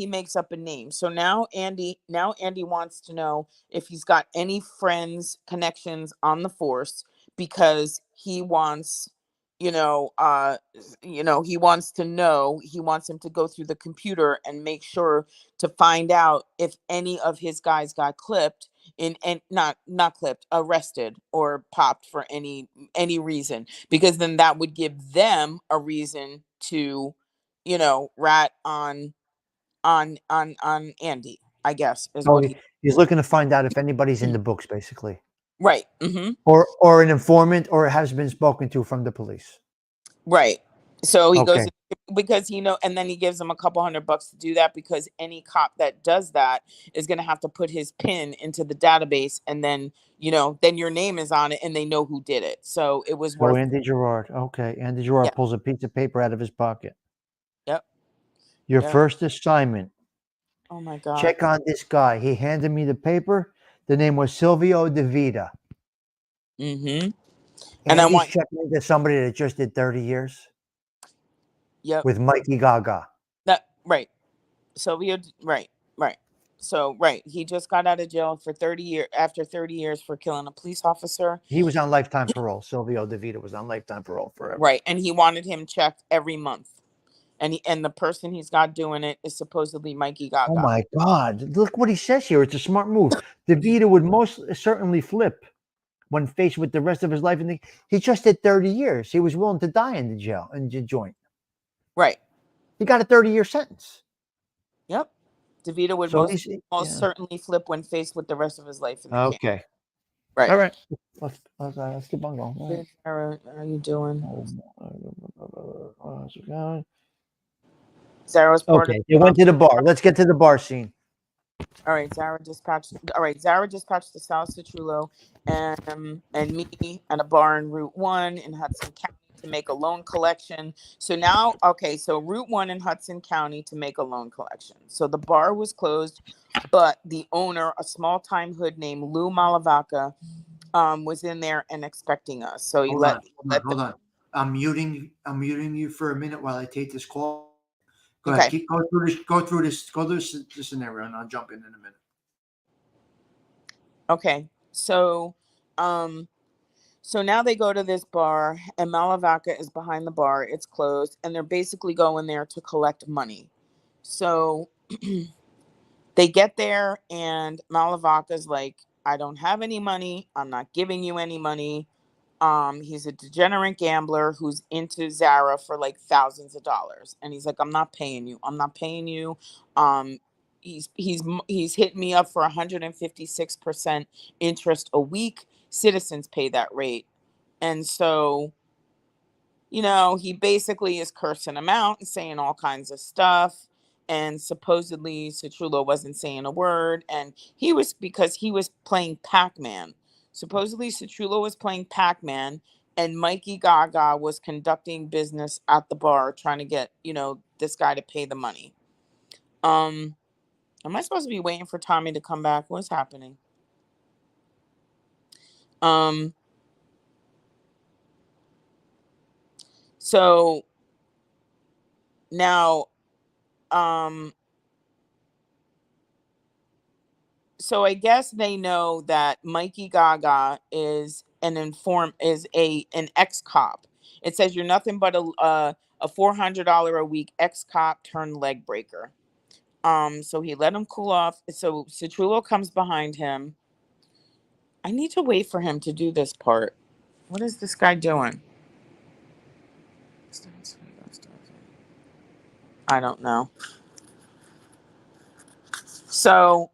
makes up a name. So now Andy wants to know if he's got any friends, connections on the force, because he wants, he wants him to go through the computer and make sure to find out if any of his guys got clipped, and not clipped, arrested or popped for any reason, because then that would give them a reason to, rat on Andy, I guess, is So what he. he's looking to find out if anybody's in the books, basically, Right. Mm-hmm. or an informant, or has been spoken to from the police. Right. So he goes, Okay. because and then he gives him a couple $100 to do that, because any cop that does that is going to have to put his pin into the database, and then, then your name is on it and they know who did it. So it was So worth. Andy Girard. Okay, Andy Yeah. Girard pulls a piece of paper out of his pocket. Yep. Your Yep. first assignment. Oh my God. Check on this guy. He handed me the paper. The name was Silvio DeVita. Mm-hmm. And I Andy's want. checking into somebody that just did 30 years Yep. with Mikey Gaga. That right. So right, right. So right, he just got out of jail for 30 years, after 30 years, for killing a police officer. He was on lifetime parole. Silvio DeVita was on lifetime parole forever. Right, and he wanted him checked every month. And the person he's got doing it is supposedly Mikey Oh Gaga. my God. Look what he says here. It's a smart move. DeVita would most certainly flip when faced with the rest of his life. And he just did 30 years. He was willing to die in the jail, in the joint. Right. He got a 30-year sentence. Yep. DeVito would So most he's, most yeah. certainly flip when faced with the rest of his life in the can. Okay. Right. All right. Let's keep on going. All Hey, Sarah, how are you doing? right. Zara's part of Okay. They the went to the bar. Let's get to the bar scene. All right, Zara dispatched. All right, Zara dispatched to South Citrullo and me at a bar in Route One in Hudson County to make a loan collection. So now, okay, so Route One in Hudson County to make a loan collection. So the bar was closed, but the owner, a small time hood named Lou Malavaca, was in there and expecting us. So he Hold on. Hold on. let the Hold on. I'm muting you for a minute while I take this call. Go ahead. okay. Keep go through this. Go through this. Go through this scenario, and I'll jump in a minute. Okay. Um so now they go to this bar, and Malavaca is behind the bar. It's closed, and they're basically going there to collect money. So they get there, and Malavaca's like, I don't have any money. I'm not giving you any money. He's a degenerate gambler who's into Zara for like thousands of dollars. And he's like, I'm not paying you. I'm not paying you. Um, he's hit me up for 156% interest a week. Citizens pay that rate. And so, he basically is cursing him out and saying all kinds of stuff. And supposedly Citrullo wasn't saying a word. And because he was playing Pac-Man. Supposedly Citrullo was playing Pac-Man, and Mikey Gaga was conducting business at the bar, trying to get, this guy to pay the money. Am I supposed to be waiting for Tommy to come back? What's happening? Um, so now, um, so I guess they know that Mikey Gaga is an ex cop. It says you're nothing but a $400 a week ex cop turned leg breaker. So he let him cool off. So Citrullo comes behind him. I need to wait for him to do this part. What is this guy doing? I don't know. So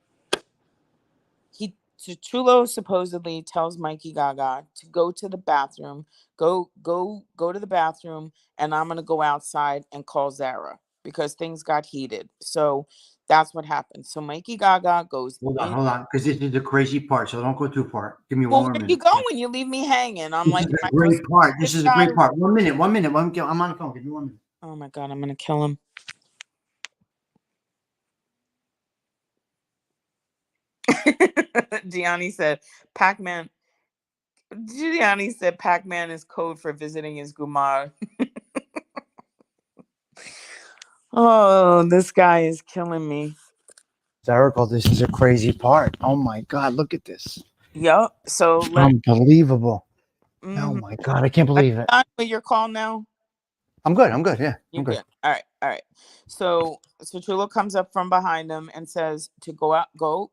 he Chulo supposedly tells Mikey Gaga to go to the bathroom, go to the bathroom, and I'm gonna go outside and call Zara because things got heated. So that's what happened. So Mikey Gaga goes in. Hold on, because this is the crazy part. So don't go too far. Give me one Well, more where you minute. going? You leave me hanging. I'm This like, is am a I supposed great to part. this This is a guy? great part. 1 minute. 1 minute. I'm on the phone. Give me 1 minute. Oh my god, I'm gonna kill him. Gianni said, Pac-Man. Gianni said Pac-Man is code for visiting his Gumar. Oh, this guy is killing me. Hysterical. This is a crazy part. Oh my God, look at this. Yup. So let. Unbelievable. Oh Mm-hmm. my God, I can't Are you believe it. done with your call now? I'm good. I'm good. Yeah, You I'm good. good? All right. All right. So Chulo comes up from behind him and says to go out, go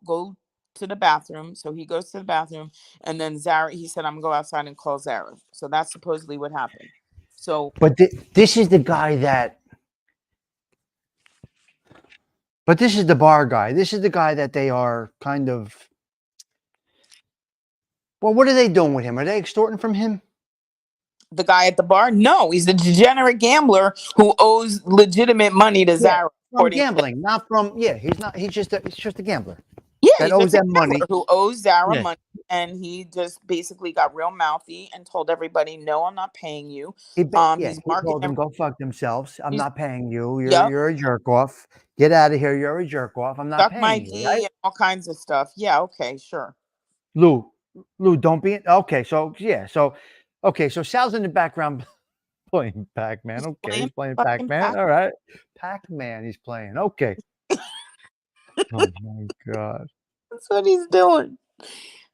to the bathroom. So he goes to the bathroom, and then Zara. He said, "I'm gonna go outside and call Zara." So that's supposedly what happened. So But this is the guy that. But this is the bar guy. This is the guy that they are kind of. Well, what are they doing with him? Are they extorting from him? the guy at the bar, no, he's a degenerate gambler who owes legitimate money to Yeah, Zara. from According to gambling, not from. Yeah, he's not. He's just a gambler Yeah, that he's owes just a them gambler money. who owes Zara Yeah, money, and he just basically got real mouthy and told everybody, "No, I'm not paying you." yeah, He's he marking told them every. go fuck themselves. I'm He's not paying you. Yep, You're a jerk off. Get out of here. You're a jerk off. I'm not Duck paying you. Mikey Right, and all kinds of stuff. Yeah, okay, sure. Lou. Lou, don't be okay. So yeah, so okay, so Sal's in the background playing Pac-Man. He's Okay, playing he's playing fucking Pac-Man. Pac. All right, Pac-Man. He's playing. Okay. Oh my God. That's what he's doing.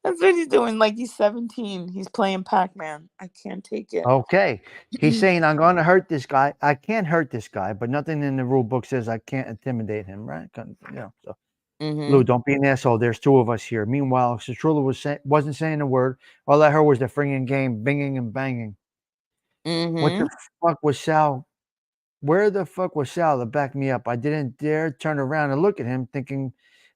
That's what he's doing. Like he's 17. He's playing Pac Man. I can't take it. Okay. He's saying, I'm going to hurt this guy. I can't hurt this guy, but nothing in the rule book says I can't intimidate him, right? So Lou, Mm-hmm. don't be an asshole. There's two of us here. Meanwhile, Citrullo wasn't saying a word. All I heard was the friggin' game binging and banging. What Mm-hmm. the fuck was Sal? Where the fuck was Sal to back me up? I didn't dare turn around and look at him, thinking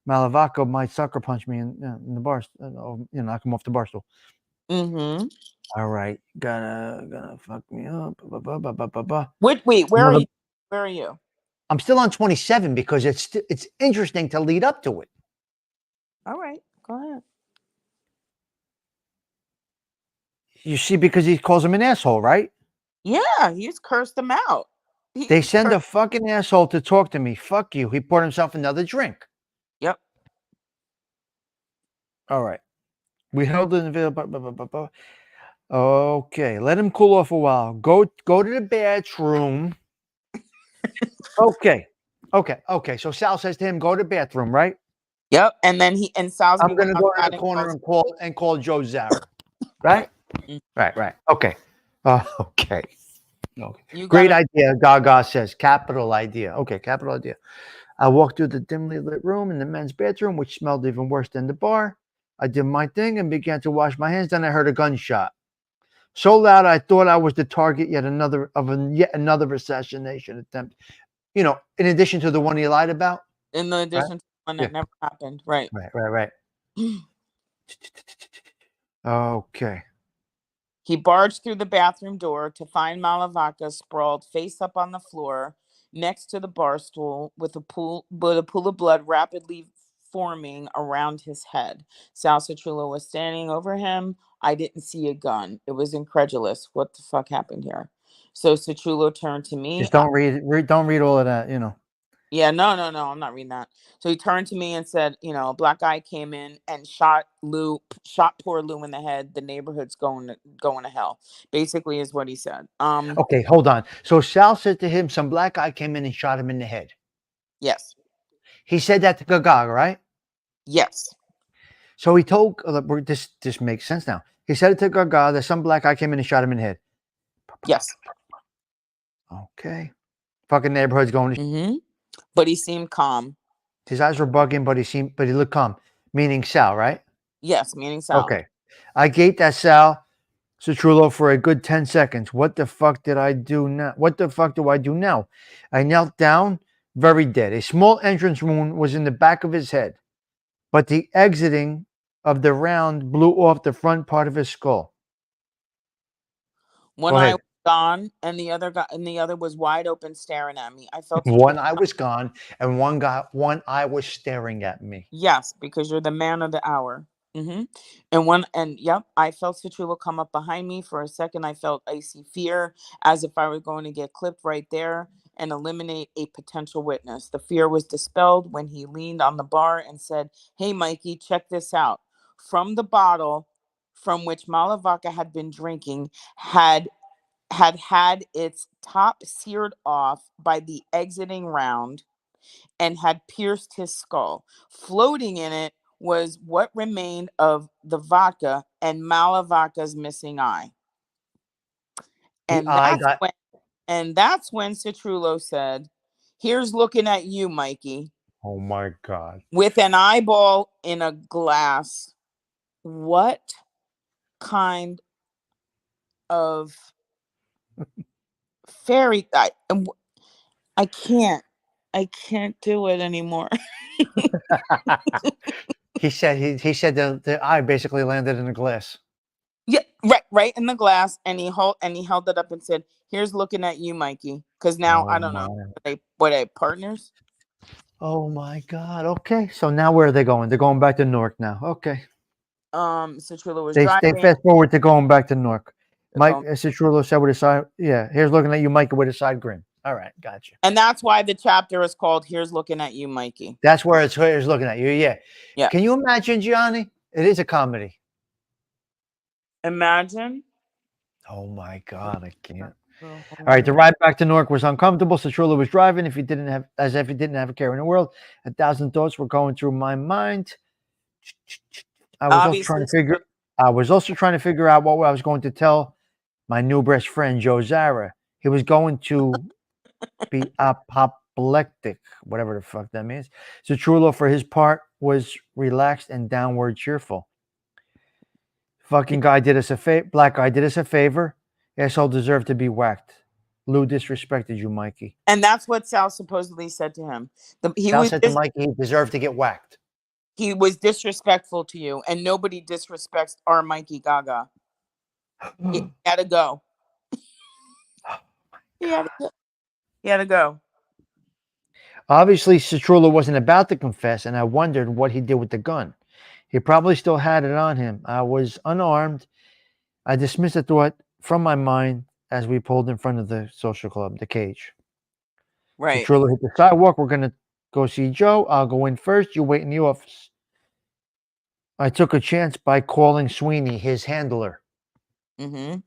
Malavaco might sucker punch me in the bar, knock him off the bar stool. Mm-hmm. All right, gonna fuck me up. Wait, where are Another. you? Where are you? I'm still on 27 because it's interesting to lead up to it. All right, go ahead. You see, because he calls him an asshole, right? Yeah, he just cursed them out. He They send cursed. a fucking asshole to talk to me. Fuck you. He poured himself another drink. Yep. All right. We held in the video. Okay. Let him cool off a while. Go to the bathroom. Okay. Okay. So Sal says to him, go to the bathroom, right? Yep. And then I'm Salisbury went gonna go to outside the and corner called. and call Joe Zara. Right? Mm, Right. Okay. Okay. Okay. You Great gotta. idea, Gaga says. Capital idea. Okay, capital idea. I walked through the dimly lit room in the men's bathroom, which smelled even worse than the bar. I did my thing and began to wash my hands. Then I heard a gunshot. So loud I thought I was the target yet another assassination attempt. In addition to the one he lied about. In the Right? addition to one Yeah. that never happened. Right. Right. Okay. He barged through the bathroom door to find Malavaka sprawled face up on the floor next to the bar stool with a pool of blood rapidly forming around his head. Sal Citrullo was standing over him. I didn't see a gun. It was incredulous. What the fuck happened here? So Citrullo turned to me. Just don't read all of that. Yeah, no, no, no, I'm not reading that. So he turned to me and said, a black guy came in and shot poor Lou in the head. The neighborhood's going to hell. Basically, is what he said. Okay, hold on. So Sal said to him, some black guy came in and shot him in the head. Yes, He said that to Gaga, right? yes, So he told this makes sense now. He said it to Gaga that some black guy came in and shot him in the head. yes. Okay. Fucking neighborhood's going to. Hmm. But he seemed calm. His eyes were bugging, but he looked calm. Meaning Sal, right? Yes, meaning Sal. Okay. I gate that Sal Citrullo for a good 10 seconds. What the fuck did I do now? What the fuck do I do now? I knelt down, very dead. A small entrance wound was in the back of his head, but the exiting of the round blew off the front part of his skull. One Go eye ahead. was gone, and the other was wide open, staring at me. I felt One eye was gone, and one eye was staring at me. Yes, because you're the man of the hour. Hmm. And yep, I felt Citrullo come up behind me. For a second, I felt icy fear, as if I were going to get clipped right there and eliminate a potential witness. The fear was dispelled when he leaned on the bar and said, "Hey, Mikey, check this out." From the bottle from which Malavaka had been drinking had its top seared off by the exiting round and had pierced his skull. Floating in it was what remained of the vodka and Malavaka's missing eye. The And eye that's got. when and that's when Citrullo said, "Here's looking at you, Mikey, Oh my God. with an eyeball in a glass. What kind of fairy I can't I can't do it anymore." he said the eye basically landed in the glass. Yeah, right in the glass, and he held it up and said, "Here's looking at you, Mikey." Because now Oh I don't know. my. What are they partners? Oh my God. Okay. So now where are they going? They're going back to Newark now. Okay. Citrullo was They driving. fast forward to going back to Newark. They're Mike going, Citrullo said with a side, yeah, here's looking at you, Mike, with a side grin. All right, gotcha. and that's why the chapter is called "Here's Looking at You, Mikey." That's where it's looking at you. Yeah. Can you Yes. imagine, Gianni? It is a comedy. Imagine. Oh my God, I can't. Go All right, home. the ride back to Newark was uncomfortable. Citrullo was driving. As if he didn't have a care in the world. 1,000 thoughts were going through my mind. I was also trying Obviously, to figure. I was also trying to figure out what I was going to tell my new best friend Joe Zara. He was going to be apoplectic, whatever the fuck that means. Citrullo, for his part, was relaxed and downward cheerful. Fucking guy did us a favor. Black guy did us a favor. Asshole deserved to be whacked. Lou disrespected you, Mikey. and that's what Sal supposedly said to him. He Sal was said to Mikey he deserved to get whacked. he was disrespectful to you, and nobody disrespects our Mikey Gaga. He Oh had to go. my He had to God. go. He had to go. Obviously, Citrullo wasn't about to confess, and I wondered what he did with the gun. He probably still had it on him. I was unarmed. I dismissed the thought from my mind as we pulled in front of the social club, the cage. Right. Citrullo hit the sidewalk. We're going to go see Joe. I'll go in first. You wait in the office. I took a chance by calling Sweeney, his handler. Mm-hmm.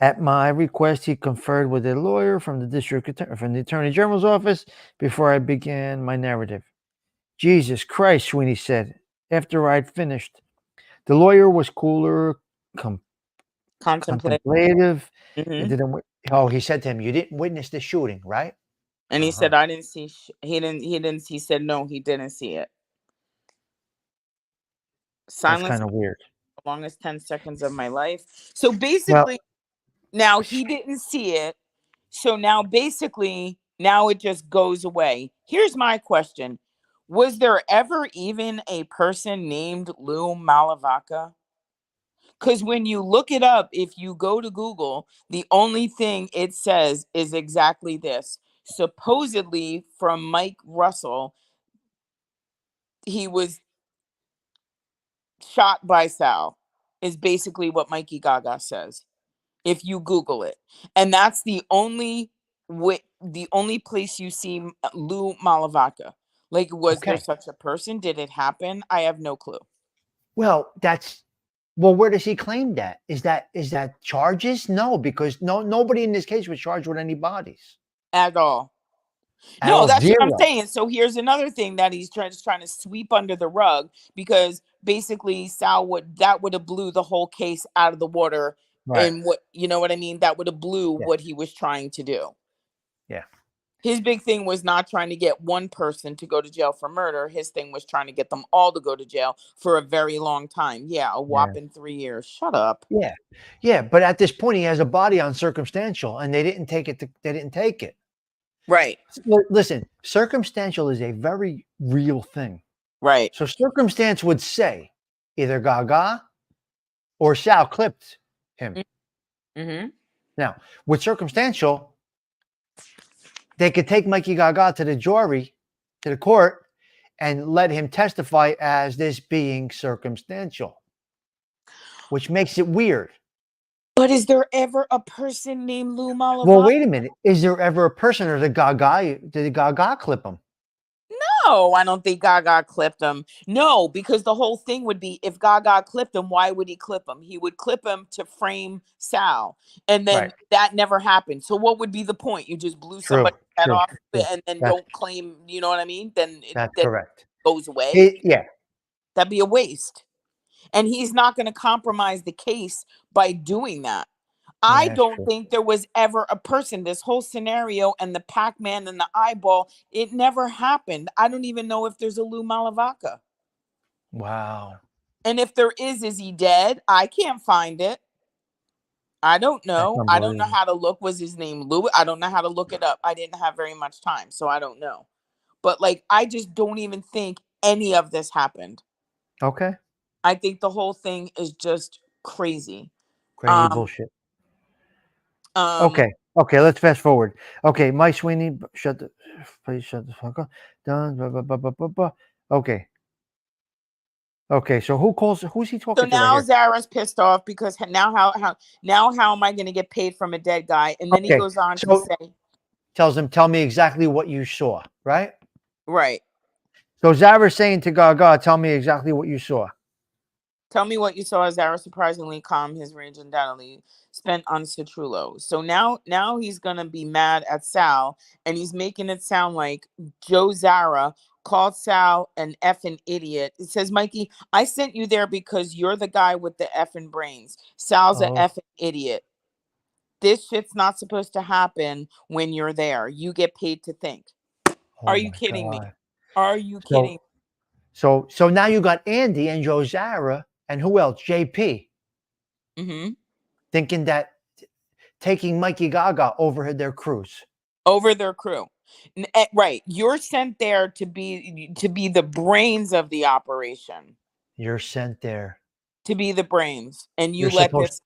At my request, he conferred with a lawyer from from the Attorney General's office before I began my narrative. Jesus Christ, Sweeney said, after I'd finished. The lawyer was cooler, Contemplate. contemplative. He Mm-hmm. didn't. Oh, he said to him, "You didn't witness the shooting, right?" And he Uh huh. said, "I didn't see." He didn't. He said, "No, he didn't see it." That's Silence kind of weird. the longest 10 seconds of my life. So Well, basically, now he didn't see it. So now it just goes away. Here's my question: was there ever even a person named Lou Malavaka? Because when you look it up, if you go to Google, the only thing it says is exactly this. Supposedly, from Mike Russell, he was shot by Sal, is basically what Mikey Gaga says if you Google it. And that's the only the only place you see Lou Malavacca. Like, was there Okay. such a person? Did it happen? I have no clue Well, where does he claim that? Is that charges? No, because nobody in this case was charged with any bodies at all. at No, all. that's what I'm Zero. saying. So here's another thing that he's trying to sweep under the rug, because basically Sal would have blew the whole case out of the water, Right. and what, you know what I mean? That would have blew Yeah. what he was trying to do. Yeah. His big thing was not trying to get one person to go to jail for murder. His thing was trying to get them all to go to jail for a very long time. Yeah, a Yeah. whopping 3 years. Shut up. Yeah. Yeah. But at this point, he has a body on circumstantial, and they didn't take it. They didn't take it. Right, Listen, circumstantial is a very real thing. right. So circumstance would say either Gaga or Sal clipped him. Mm-hmm. Now, with circumstantial, they could take Mikey Gaga to the jury, to the court, and let him testify as this being circumstantial, which makes it weird. But is there ever a person named Lou Well, Malavacca? wait a minute. Is there ever a person or did Gaga clip him? No, I don't think Gaga clipped him. No, because the whole thing would be, if Gaga clipped him, why would he clip him? He would clip him to frame Sal. And Right. then that never happened. So what would be the point? You just blew True. somebody's head True. off True. and then That's don't claim, you know what I mean? Then it that's then correct. goes away. Yeah. That'd be a waste. And he's not going to compromise the case by doing that. I Yeah, that's don't true. think there was ever a person, this whole scenario and the Pac-Man and the eyeball, it never happened. I don't even know if there's a Lou Malavacca. Wow. And if there is he dead? I can't find it. I don't That's know. I don't know unbelievable. how to look. Was his name Lou? I don't know how to look it up. I didn't have very much time, so I don't know. But like, I just don't even think any of this happened. Okay. I think the whole thing is just crazy. Crazy Um, bullshit. um, Okay. Okay. Let's fast forward. Okay. Mike Sweeney, please shut the fuck up. Done. Blah, blah, blah, blah, blah, blah. Okay. Okay. So who's he so talking to right now here? Zara's pissed off because how am I going to get paid from a dead guy? And then he Okay. goes on to So say, tells him, tell me exactly what you saw, right? right. So Zara's saying to Gaga, tell me exactly what you saw. Tell me what you saw as Zara surprisingly calmed his rage undoubtedly spent on Citrullo. So now he's gonna be mad at Sal, and he's making it sound like Joe Zara called Sal an effing idiot. It says, Mikey, I sent you there because you're the guy with the effing brains. Sal's a Oh, effing idiot. This shit's not supposed to happen when you're there. You get paid to think. oh Are you my kidding me? God. Are you kidding? So so now you got Andy and Joe Zara and who else? JP Mm-hmm. thinking that taking Mikey Gaga over their cruise. Over their crew. Right. You're sent there to be the brains of the operation, You're sent there. to be the brains, and you You're let supposed this,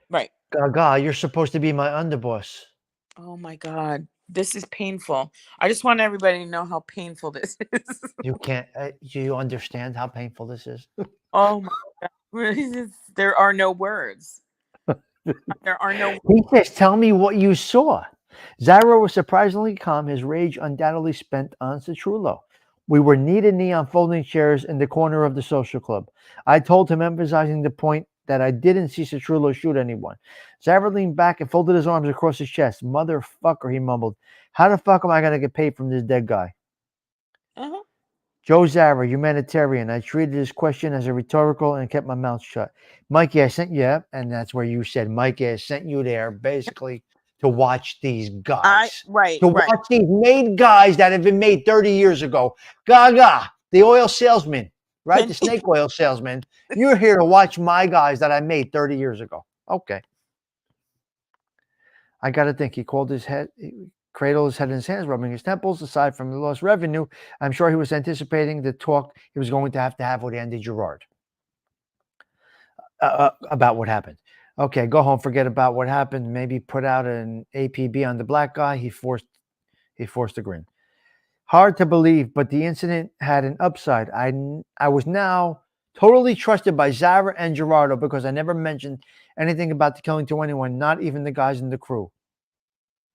right. Gaga, you're supposed to be my underboss. Oh my god. This is painful. I just want everybody to know how painful this is. You can't. Do you understand how painful this is? Oh my god. There are no words. There are no. He says, "Tell me what you saw." Zyro was surprisingly calm, his rage undoubtedly spent on Citrullo. We were knee to knee on folding chairs in the corner of the social club. I told him, emphasizing the point that I didn't see Citrullo shoot anyone. Zyro leaned back and folded his arms across his chest. Motherfucker, he mumbled. How the fuck am I going to get paid from this dead guy? Uh-huh. Joe Zara, humanitarian. I treated his question as a rhetorical and kept my mouth shut. Mikey, I sent you, yeah, and that's where you said, Mikey, I sent you there basically to watch these guys. Right, To right. watch these made guys that have been made 30 years ago. Gaga, the oil salesman, right? Can The snake oil salesman. You're here to watch my guys that I made 30 years ago. Okay. I got to think. He called his head, cradled his head in his hands, rubbing his temples. Aside from the lost revenue, I'm sure he was anticipating the talk he was going to have with Andy Girard about what happened. Okay, go home, forget about what happened. Maybe put out an APB on the black guy. He forced a grin. Hard to believe, but the incident had an upside. I was now totally trusted by Zara and Gerardo because I never mentioned anything about the killing to anyone, not even the guys in the crew.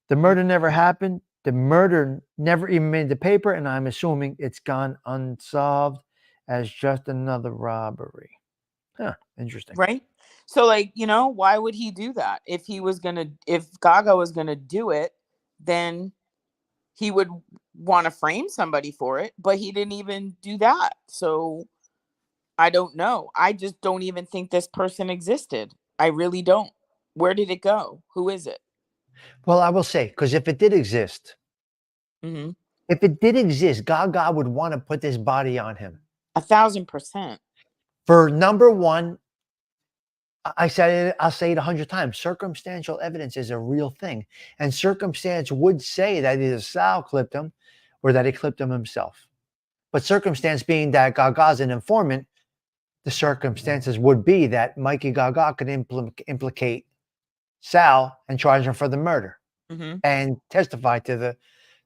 The murder never happened. The murder never even made the paper, and I'm assuming it's gone unsolved as just another robbery. Huh, interesting. Right? So like, why would he do that? If Gaga was gonna do it, then he would want to frame somebody for it, but he didn't even do that. So I don't know. I just don't even think this person existed. I really don't. Where did it go? Who is it? Well, I will say, because Hmm. if it did exist, Gaga would want to put this body on him. 1,000%. For number one, I said it, I'll say it 100 times. Circumstantial evidence is a real thing. And circumstance would say that either Sal clipped him or that he clipped him himself. But circumstance being that Gaga's an informant, the circumstances would be that Mikey Gaga could implicate Sal and charge him for the murder Hmm. and testify to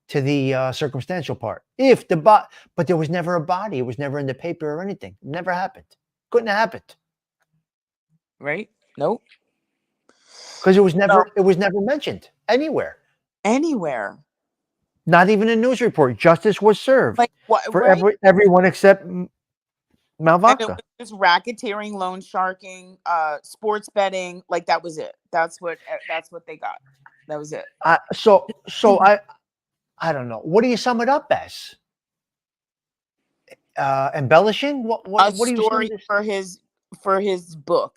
the circumstantial part. But there was never a body. It was never in the paper or anything. It never happened. Couldn't have happened Right? Nope. because So it was never mentioned anywhere. anywhere. Not even a news report. Justice was served Like what, for right? everyone except And it Malvaca. was just racketeering, loan sharking, sports betting. Like that was it. That's what they got. That was it. So I don't know. What do you sum it up as? Embellishing? A What do you sum story this? for his book.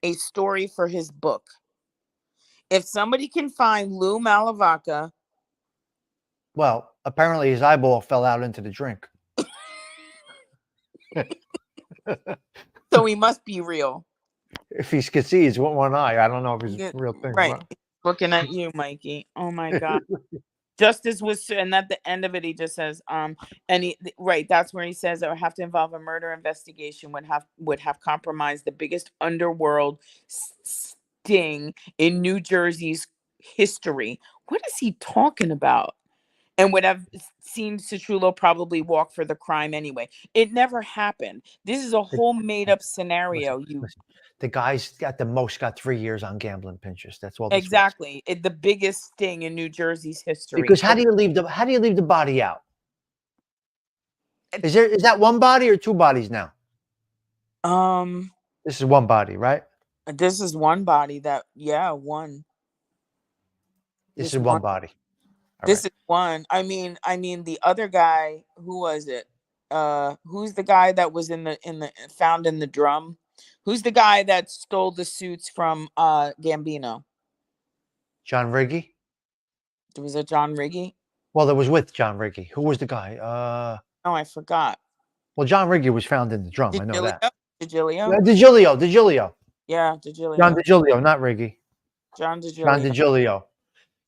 A story for his book. If somebody can find Lou Malavaca, Well, apparently his eyeball fell out into the drink. so he must be real. If he could see his one eye, I don't know if it's Yeah, a real thing. right. Looking at you, Mikey. Oh my God. Justice was, and at the end of it, he just says, right. That's where he says it would have to involve a murder investigation, would have compromised the biggest underworld sting in New Jersey's history. What is he talking about? And would have seen Citrullo probably walk for the crime anyway. It never happened. This is a The- whole made up listen, scenario. You listen. The guy's got 3 years on gambling pinches. That's all this was. exactly the biggest sting in New Jersey's history. Because how do you leave the body out? Is that one body or two bodies now? Um, This is one body, right? this is one body that, yeah, one. This This is one. one body. All This right. is one. I mean, the other guy. Who was it? Who's the guy that was in the found in the drum? Who's the guy that stole the suits from Gambino? John Riggy. Was it John Riggy? Well, it was with John Riggy. Who was the guy? Oh, I forgot. Well, John Riggy was found in the drum. I know that. DiGilio. DiGilio. Yeah, DiGilio. Yeah, John DiGilio. DiGilio, not Riggy. John John DiGilio. DiGilio.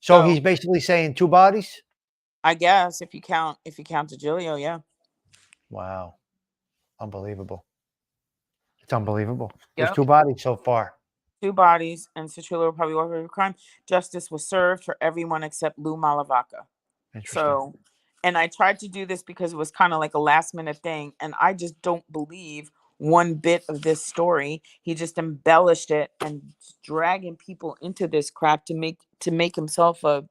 So So he's basically saying two bodies. I guess if you count DiGilio, yeah. Wow, unbelievable! It's unbelievable. There's Yep. two bodies so far. Two bodies, and Citrullo probably walked away with crime. Justice was served for everyone except Lou Malavaca. Interesting. So, and I tried to do this because it was kind of like a last minute thing, and I just don't believe one bit of this story. He just embellished it and dragging people into this crap to make himself a.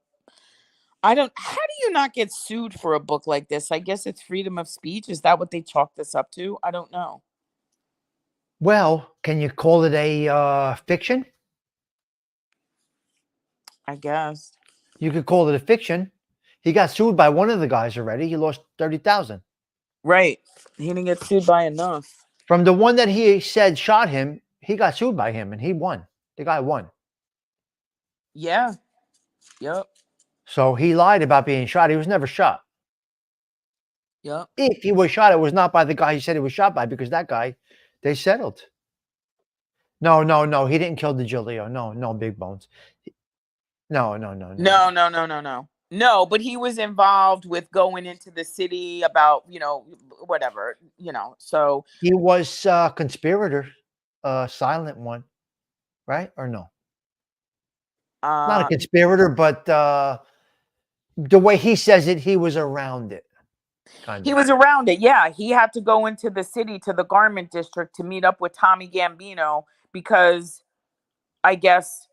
I don't. How do you not get sued for a book like this? I guess it's freedom of speech. Is that what they chalk this up to? I don't know. Well, can you call it a fiction? I guess. You could call it a fiction. He got sued by one of the guys already. He lost 30,000. Right. He didn't get sued by enough. From the one that he said shot him, he got sued by him and he won. The guy won. Yeah. Yep. So he lied about being shot. He was never shot. Yep. If he was shot, it was not by the guy he said he was shot by because that guy, they settled. No. He didn't kill DiGilio. No, big bones. No. No, but he was involved with going into the city about, whatever, so He was a conspirator, silent one, right? Or no? Not a uh conspirator, but the way he says it, he was around it, kind he of. was around it. Yeah, he had to go into the city to the garment district to meet up with Tommy Gambino because I guess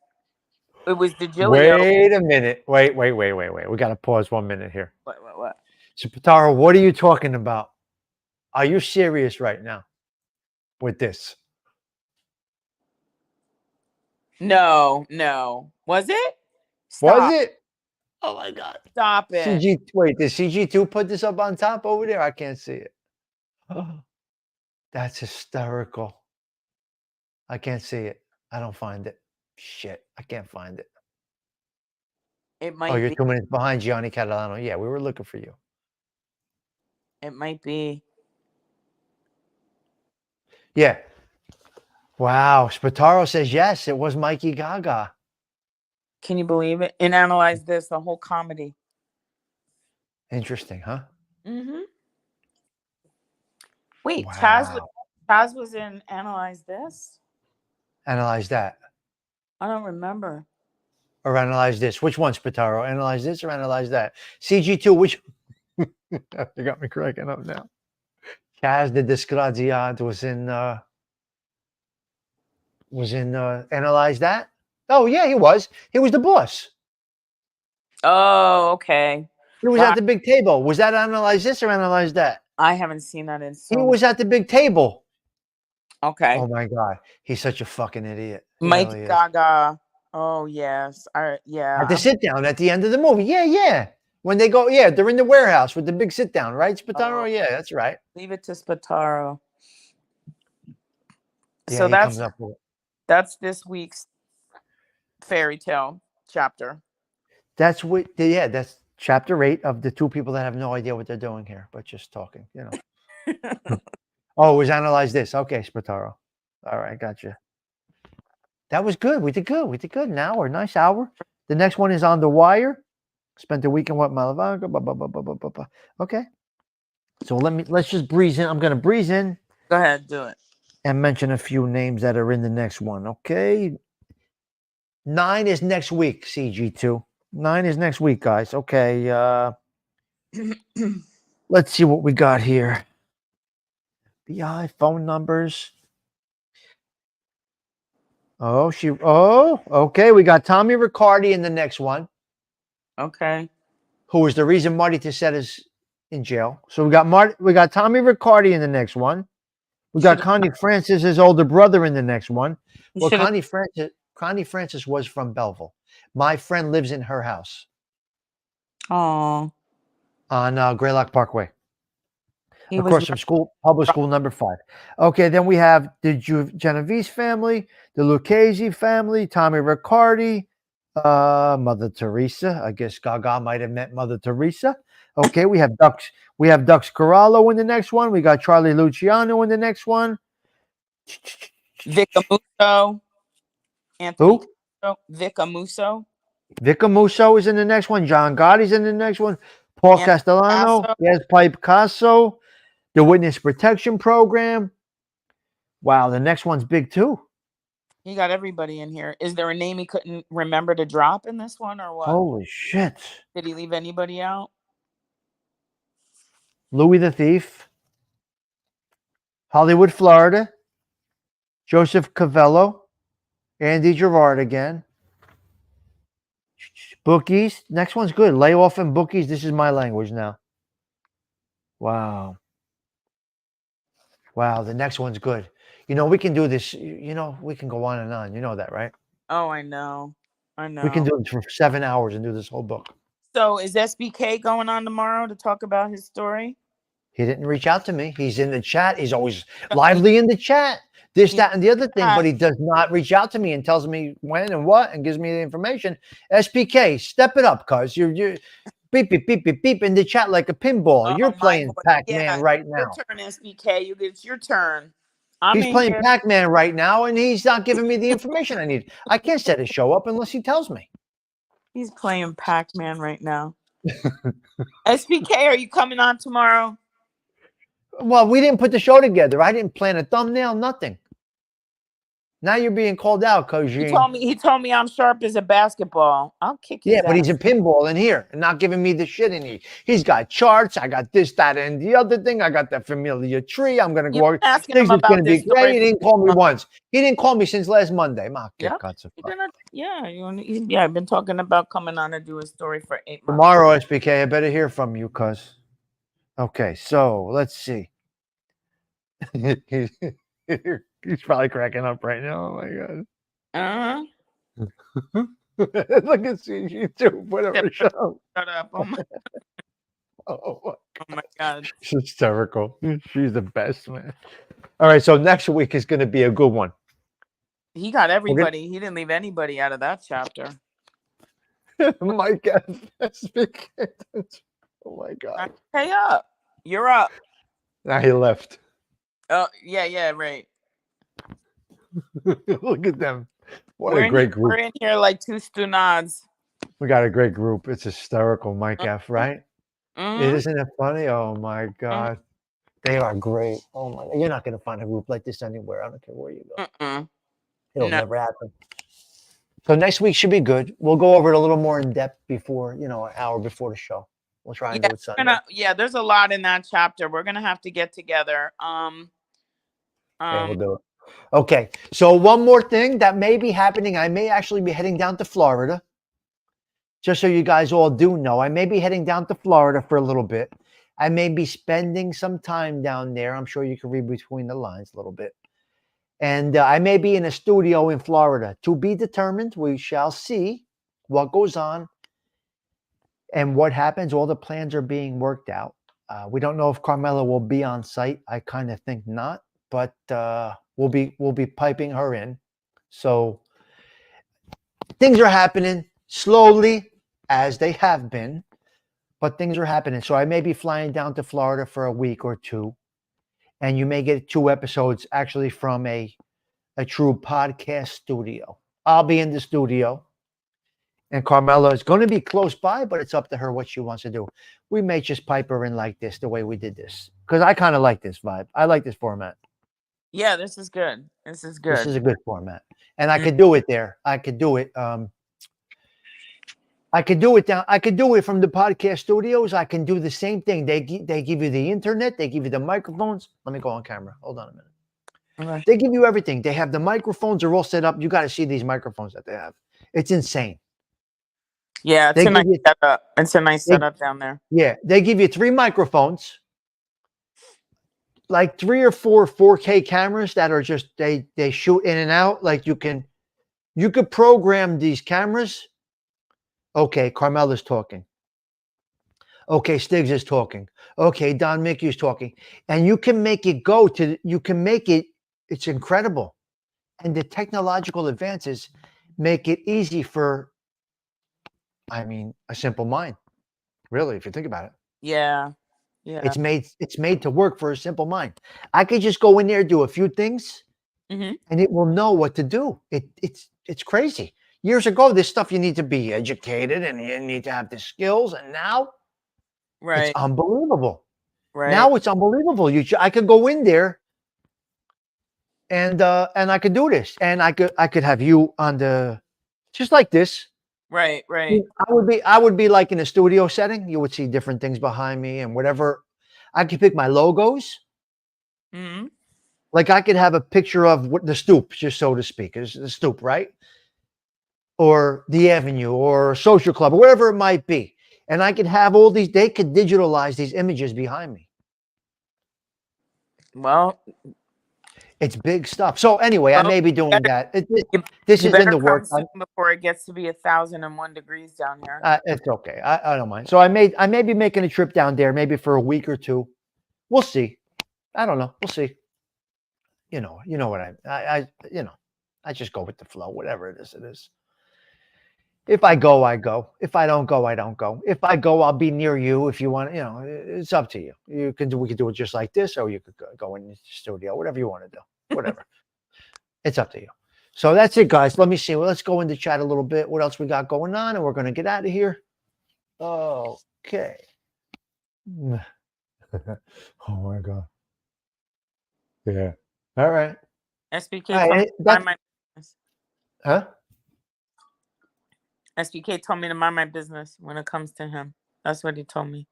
It was DeGilio. Wait a minute. Wait. We got to pause 1 minute here. What? So, Patara, what are you talking about? Are you serious right now with this? No. Was it? Was Stop. it? Oh my God. Stop it. CG, wait, did CG2 put this up on top over there? I can't see it. Oh, that's hysterical. I can't see it. I don't find it. Shit, I can't find it. It Oh, might you're be. 2 minutes behind Gianni Catalano. Yeah, we were looking for you. It might be. Yeah. Wow. Spataro says yes, it was Mikey Gaga. Can you believe it? And analyze this, the whole comedy. Interesting, huh? Mm-hmm. Wait, Wow. Chaz was in Analyze This? Analyze that. I don't remember. Or analyze this. Which one, Spataro? Analyze this or analyze that? CG2, which you got me cracking up now. Chaz the Disgraziato was in Analyze That. Oh yeah, he was. He was the boss. Oh, okay. He was Wow. at the big table. Was that Analyze This or Analyze That? I haven't seen that in He so many. was at the big table. Okay. Oh my God. He's such a fucking idiot. He Mikey really is. Gaga. Oh yes. Yeah. At the sit down at the end of the movie. Yeah. When they go, yeah, they're in the warehouse with the big sit down, right, Oh, Spataro? Yeah, that's right. leave it to Spataro. Yeah, So he comes up with it. that's this week's fairy tale chapter. That's what, yeah, that's chapter 8 of the two people that have no idea what they're doing here, but just talking, Oh, it was Analyze This. Okay, Spataro. All right, gotcha. That was good. We did good. We did good. An hour, nice hour. The next one is On the Wire. Spent the weekend with Malavango. Okay. So let's just breeze in. I'm gonna breeze in Go ahead, do it. and mention a few names that are in the next one. Okay. 9 is next week, CG2. 9 is next week, guys. Okay. Let's see what we got here. BI phone numbers. Okay. We got Tommy Riccardi in the next one, Okay. who was the reason Marty Tissette is in jail. So we got Tommy Riccardi in the next one. We got Should Connie Francis, his older brother, in the next one. you Well, should have Connie Francis was from Belleville. My friend lives in her house Oh. on Greylock Parkway, He was across from public school number 5. Okay, then we have the Genovese family, the Lucchese family, Tommy Riccardi, Mother Teresa. I guess Gaga might have met Mother Teresa. Okay, we have Dux Corallo in the next one. We got Charlie Luciano in the next one. Vic Amuso. Anthony Who? Vic Amuso. Vic Musso is in the next one. John Gotti's in the next one. Paul Anthony Castellano. Paso. Yes, Picasso. The Witness Protection Program. Wow, the next one's big too. He got everybody in here. Is there a name he couldn't remember to drop in this one or what? Holy shit. Did he leave anybody out? Louis the Thief. Hollywood, Florida. Joseph Cavello. Andy Gerard again. Bookies. Next one's good. Lay off and bookies. This is my language now. Wow. Wow, the next one's good. We can do this. We can go on and on. You know that, right? Oh, I know. We can do it for 7 hours and do this whole book. So is SBK going on tomorrow to talk about his story? He didn't reach out to me. He's in the chat. He's always lively in the chat. This, that, and the other thing, but he does not reach out to me and tells me when and what and gives me the information. SPK, step it up, cuz you're beep, beep, beep, beep, beep in the chat like a pinball. You're playing Pac-Man right now. Your turn, SBK. It's your turn. He's playing Pac-Man right now, and he's not giving me the information I need. I can't set his show up unless he tells me. He's playing Pac-Man right now. SPK, are you coming on tomorrow? Well, we didn't put the show together. I didn't plan a thumbnail, nothing. Now you're being called out because He you. told me he told me I'm sharp as a basketball. I'll kick Yeah, his but he's a ass. pinball in here and not giving me the shit in here. He's got charts. I got this, that, and the other thing. I got the familiar tree. I'm gonna You've go. been asking him Things is about gonna be this story great. He for didn't call me 6 months. once. He didn't call me since last Monday. Ma, get Yep. cuts of You're fuck. gonna yeah, I've been talking about coming on to do a story for 8 months. Tomorrow, SBK, I better hear from you, cuz. Okay, so let's see. he's, he's probably cracking up right now. Oh my Uh-huh. god. Look at CG2, Shut whatever up. show. Shut up. Oh, Oh my god. she's hysterical. She's the best, man. All right, so next week is going to be a good one. He got We're gonna everybody. He didn't leave anybody out of that chapter. Mike SBK. Oh my god. Hey up. You're up. Now he left. Oh yeah, yeah, right. Look at them. What a We're in here, great we're group. in here like two stunads. We got a great group. It's hysterical, Mike F, right? Mm-hmm. Isn't it funny? Oh my Mm-hmm. god. They are great. Oh my god. You're not going to find a group like this anywhere. I don't care where you go. Mm-mm. It'll No. never happen. So next week should be good. We'll go over it a little more in depth before, an hour before the show. We'll try and Yeah, do it Sunday. there's a lot in that chapter. We're gonna have to get together. Yeah, we'll Um, do it. Okay. So one more thing that may be happening. I may actually be heading down to Florida. Just so you guys all do know, I may be heading down to Florida for a little bit. I may be spending some time down there. I'm sure you can read between the lines a little bit. And I may be in a studio in Florida. To be determined. We shall see what goes on and what happens. All the plans are being worked out. We don't know if Carmela will be on site. I kind of think not, but we'll be piping her in. So things are happening slowly as they have been, but things are happening. So I may be flying down to Florida for a week or two, and you may get 2 episodes actually from a true podcast studio. I'll be in the studio, and Carmela is going to be close by, but it's up to her what she wants to do. We may just pipe her in like this, the way we did this, because I kind of like this vibe. I like this format. yeah, this is good. This is This good. is a good format, and I Mm. could do it there. I could do it. I could do it down. I could do it from the podcast studios. I can do the same thing. They give you the internet. They give you the microphones. Let me go on camera. Hold on a minute. Okay. They give you everything. They have the microphones are all set up. You got to see these microphones that they have. It's insane. Yeah, it's They a give nice you setup. It's a nice they, setup down there. yeah, they give you 3 microphones, like 3 or 4 4K cameras that are just they shoot in and out. Like you could program these cameras. Okay, Carmela's talking. Okay, Stigs is talking. Okay, Don Mickey's talking. And you can make it it's incredible. And the technological advances make it easy for, a simple mind. Really, if you think about it. Yeah, yeah. It's made to work for a simple mind. I could just go in there, do a few things, Hmm. and it will know what to do. It's crazy. Years ago, this stuff you need to be educated and you need to have the skills, and now it's Right, unbelievable. right, Now it's unbelievable. I could go in there and I could do this, and I could have you on the just like this. right, right. I would be like in a studio setting. You would see different things behind me and whatever. I could pick my logos. Hmm. Like I could have a picture of what the stoop, just so to speak, is the stoop, right? Or the avenue or social club or whatever it might be. And I could have all these, they could digitalize these images behind me. Well, It's big stuff. So anyway, I well, may be you doing better, that. you, This you is in better the come work. soon before it gets to be 1,001 degrees down here. It's okay. I don't mind. So I may be making a trip down there, maybe for a week or two. We'll see. I don't know. We'll see. You know what I just go with the flow. Whatever it is, it is. If I go, I go. If I don't go, I don't go. If I go, I'll be near you. If you want, it's up to you. We could do it just like this, or you could go in the studio, whatever you want to do. Whatever. It's up to you. So that's it, guys. Let me see. Well, let's go into chat a little bit. What else we got going on? And we're going to get out of here. Okay. Oh my God. Yeah. All right. SBK, All come right. find That's my Huh? SBK told me to mind my business when it comes to him. That's what he told me.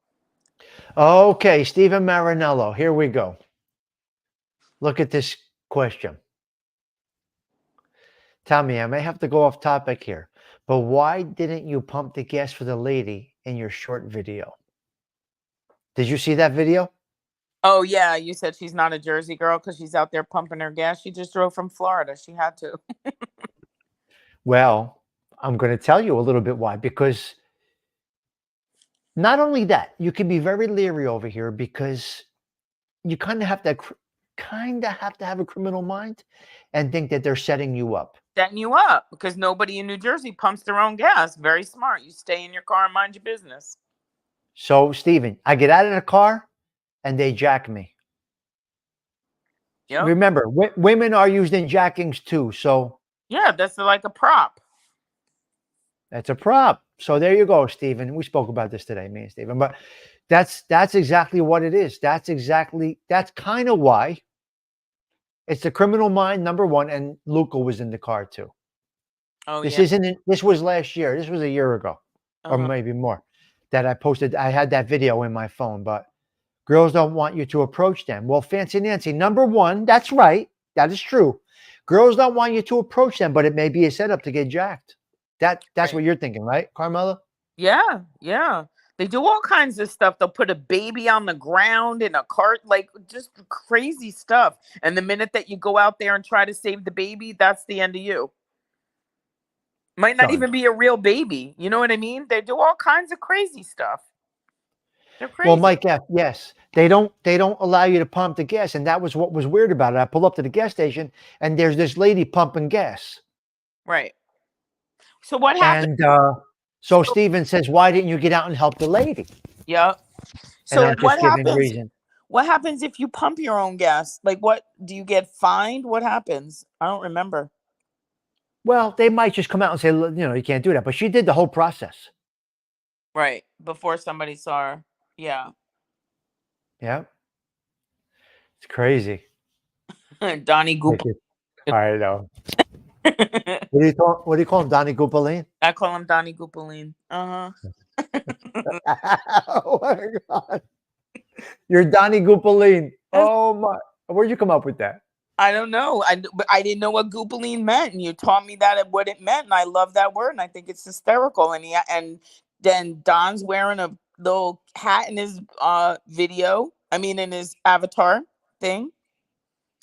Okay, Stephen Marinello. Here we go. Look at this question. Tell me, I may have to go off topic here, but why didn't you pump the gas for the lady in your short video? Did you see that video? Oh yeah, you said she's not a Jersey girl because she's out there pumping her gas. She just drove from Florida. She had to. Well, I'm going to tell you a little bit why. Because not only that, you can be very leery over here because you kind of have to have a criminal mind and think that they're setting you up. Setting you up because nobody in New Jersey pumps their own gas. Very smart. You stay in your car and mind your business. So, Steven, I get out of the car and they jack me. Yep. Remember, women are used in jackings too. So, yeah, that's like a prop. that's a prop. So there you go, Stephen. We spoke about this today, me and Stephen. But that's exactly what it is. That's kind of why it's the criminal mind, number one, and Luca was in the car too. Oh This yeah. this was last year. This was a year ago, or maybe more, that I posted. I had that video in my phone, but girls don't want you to approach them. Well, Fancy Nancy, number one, that's right. That is true. Girls don't want you to approach them, but it may be a setup to get jacked. That's Right. what you're thinking, right, Carmela? Yeah, yeah. They do all kinds of stuff. They'll put a baby on the ground in a cart, like just crazy stuff. And the minute that you go out there and try to save the baby, that's the end of you. Might not Done. even be a real baby. You know what I mean? They do all kinds of crazy stuff. They're Well, crazy. Mike F, yes. They don't allow you to pump the gas. And that was what was weird about it. I pull up to the gas station and there's this lady pumping gas. Right. So what happened? And so Steven says, why didn't you get out and help the lady? Yeah. And So I'm just what giving happens? reason. What happens if you pump your own gas? Like what do you get fined? What happens? I don't remember. Well, they might just come out and say, you can't do that. But she did the whole process. Right. Before somebody saw her. Yeah. Yeah. It's crazy. Donnie Goop. I know. What do you call him? Donnie Goopalin? I call him Donnie Goopaline. Uh-huh. Oh my God. You're Donnie Goopalin. That's- Oh my. Where'd you come up with that? I don't know. But I didn't know what Goopaline meant, and you taught me that what it meant, and I love that word, and I think it's hysterical. And then Don's wearing a little hat in his video. I mean, in his avatar thing.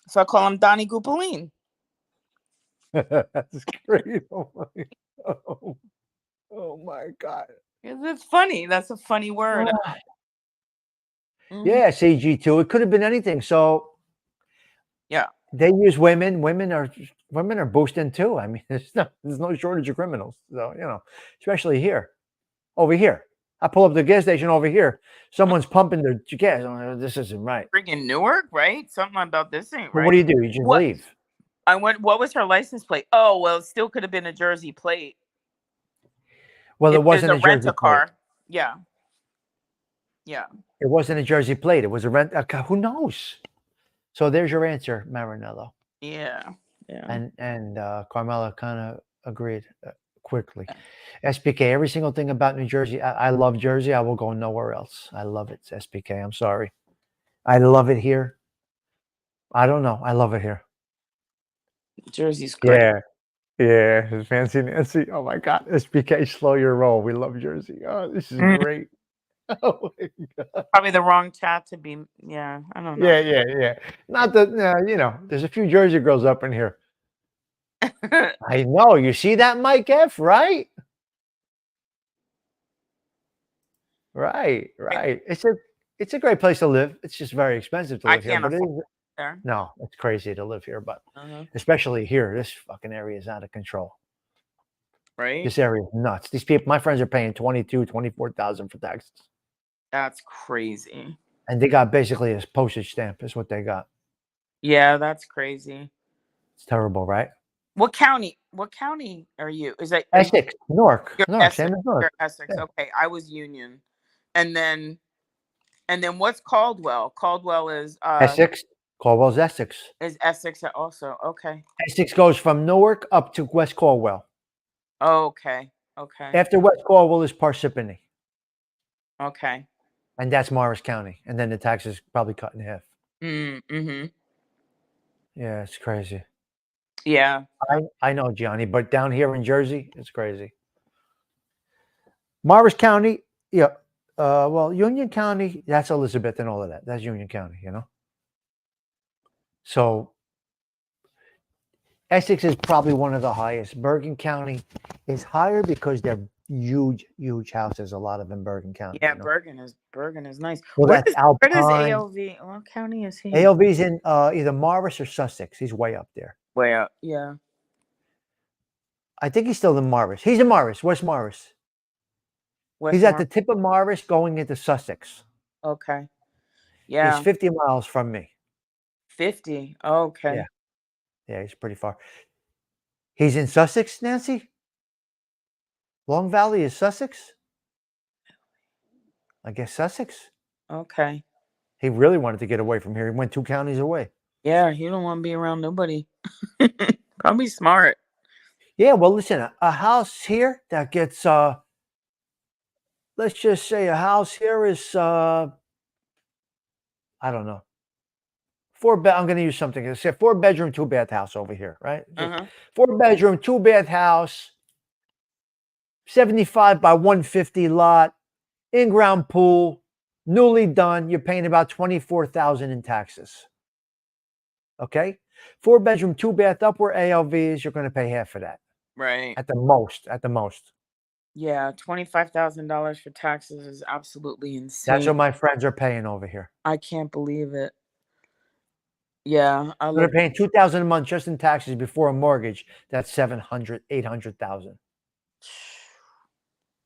So I call him Donnie Goopaline. That's great. Oh, oh my God. It's funny. That's a funny word. Mhm. Yeah, CG2. It could have been anything. So Yeah. they use women. Women are boosting too. I mean, there's no shortage of criminals. So, especially here. Over here. I pull up the gas station over here. Someone's pumping their gas. This isn't right. Freaking Newark, right? Something about this ain't But right. what do? You just What? leave. I went. What was her license plate? Oh well, it still could have been a Jersey plate Well, if it there's wasn't a a rent Jersey a plate. car. Yeah, yeah. It wasn't a Jersey plate. It was a rent. Who knows? So there's your answer, Marinello. Yeah, yeah. And Carmela kind of agreed quickly. SPK, every single thing about New Jersey. I love Jersey. I will go nowhere else. I love it, SPK. I'm sorry. I love it here. I don't know. I love it here. Jersey's great. Yeah. Fancy Nancy. Oh my God. SPK, slow your roll. We love Jersey. Oh, this is great. Oh my God. Probably the wrong chat to be. Yeah, I don't know. Yeah. Not that, there's a few Jersey girls up in here. I know. You see that, Mike F, right? Right. It's a great place to live. It's just very expensive to I live here, can't but it afford is, there. no, it's crazy to live here, but Uh-huh. especially here, this fucking area is out of control. Right. This area is nuts. These people, my friends are paying 24,000 for taxes. That's crazy. And they got basically a postage stamp is what they got. Yeah, that's crazy. It's terrible, right? What county? What county are you? Is that Essex, Newark, you're Same Essex? as Newark. You're Essex. Yeah. Okay, I was Union, and then what's Caldwell? Caldwell is Essex. Caldwell's Essex. Is Essex also? Okay. Essex goes from Newark up to West Caldwell. Okay. Okay. After West Caldwell is Parsippany, Okay. and that's Morris County. And then the taxes probably cut in half. Mm-hmm. Yeah, it's crazy. Yeah. I know, Gianni, but down here in Jersey, it's crazy. Morris County, yeah. Well, Union County, that's Elizabeth and all of that. That's Union County, you know. So Essex is probably one of the highest. Bergen County is higher because they're huge, huge houses. A lot of in Bergen County, Yeah, you know. Bergen is nice. Well, that's Where does Alpine. ALV? What county is he in? ALV's in either Morris or Sussex. He's way up there. Way up. Yeah. I think he's still in Morris. He's in Morris, West Morris. He's West at Mar. the tip of Morris going into Sussex. Okay. He's Yeah. 50 miles from me. 50. Yeah. Okay. Yeah, he's pretty far. He's in Sussex, Nancy? Long Valley is Sussex? I guess Sussex. Okay. He really wanted to get away from here. He went 2 counties away. Yeah, you don't want to be around nobody. Probably smart. Yeah, well, listen, a house here that gets, let's just say a house here is, I don't know, I'm going to use something. Let's say 4-bedroom, 2-bath house over here, right? Just Uh-huh. 4-bedroom, 2-bath house, 75 by 150 lot, in-ground pool, newly done. You're paying about 24,000 in taxes. Okay, 4-bedroom, 2-bath, upward ALVs. You're going to pay half of that Right. at the most. At the most. Yeah, $25,000 for taxes is absolutely That's insane. what my friends are paying over here. I can't believe it. Yeah, I So they're live. paying 2,000 a month just in taxes before a mortgage. That's 700, 800,000.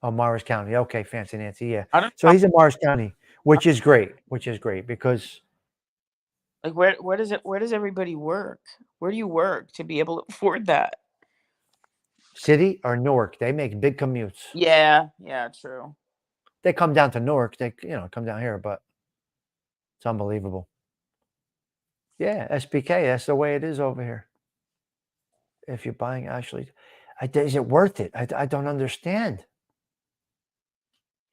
Oh, Morris County. Okay, fancy Nancy. Yeah. I don't So know. he's in Morris County, which is great. Which is great because Like where does everybody work? Where do you work to be able to afford that? city or Newark, they make big commutes. Yeah, yeah, true. They come down to Newark. They come down here, but it's unbelievable. Yeah, SPK. That's the way it is over here. If you're buying, actually, is it worth it? I don't understand.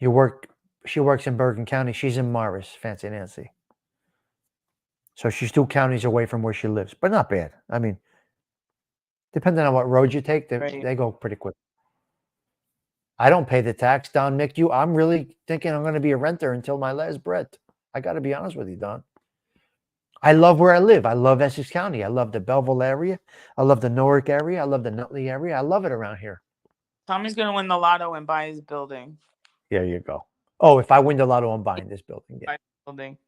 You work. She works in Bergen County. She's in Morris, fancy Nancy. So she's 2 counties away from where she lives, but not bad. I mean, depending on what road you take, Right. they go pretty quick. I don't pay the tax, Don. Mick, I'm really thinking I'm going to be a renter until my last breath. I got to be honest with you, Don. I love where I live. I love Essex County. I love the Belleville area. I love the Newark area. I love the Nutley area. I love it around here. Tommy's gonna win the lotto and buy his building. There you go. Oh, if I win the lotto, I'm buying this building. Yeah. Buy his building.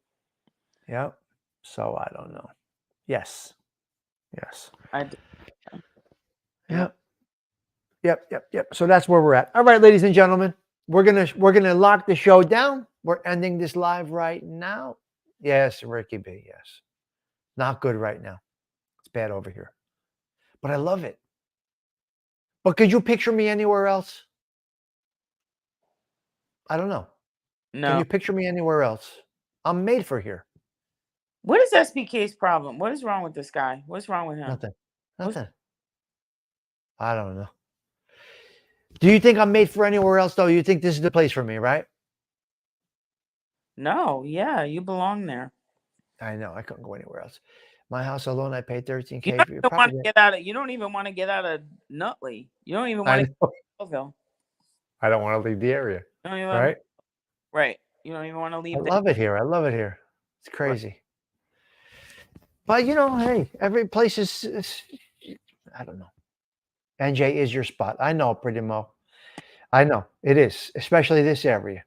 Yeah. So I don't know. Yes. Yes. I do. Yep. Yep. So that's where we're at. All right, ladies and gentlemen, we're gonna lock the show down. We're ending this live right now. Yes, Ricky B. Yes. Not good right now. It's bad over here. But I love it. But could you picture me anywhere else? I don't know. Can No. you picture me anywhere else? I'm made for here. What is SBK's problem? What is wrong with this guy? What's wrong with him? Nothing. What's- Nothing. I don't know. Do you think I'm made for anywhere else, though? You think this is the place for me, right? No, yeah, you belong there. I know. I couldn't go anywhere else. My house alone, I paid You $13K don't for your even want to property. get out of. You don't even want to get out of Nutley. You don't even I want to know. get out of Belleville. I don't want to leave the area. You don't even Right? right. You don't even want to I leave there. love it here. I love it here. It's crazy. But hey, every place is I don't know. NJ is your spot. I know, pretty Mo. I know it is, especially this area.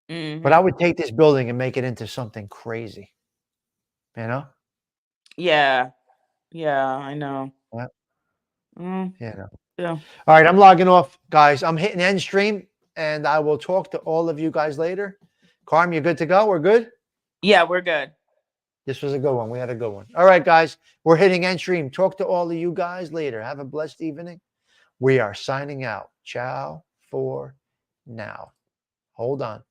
But I would take this building and make it into something crazy. You know? Yeah, yeah, I know. Yeah. Mm, Yeah. yeah, All right, I'm logging off, guys. I'm hitting end stream, and I will talk to all of you guys later. Carm, you good to go? We're good? yeah. We're good. This was a good one. We had a good one. All right, guys. We're hitting end stream. Talk to all of you guys later. Have a blessed evening. We are signing out. Ciao for now. Hold on.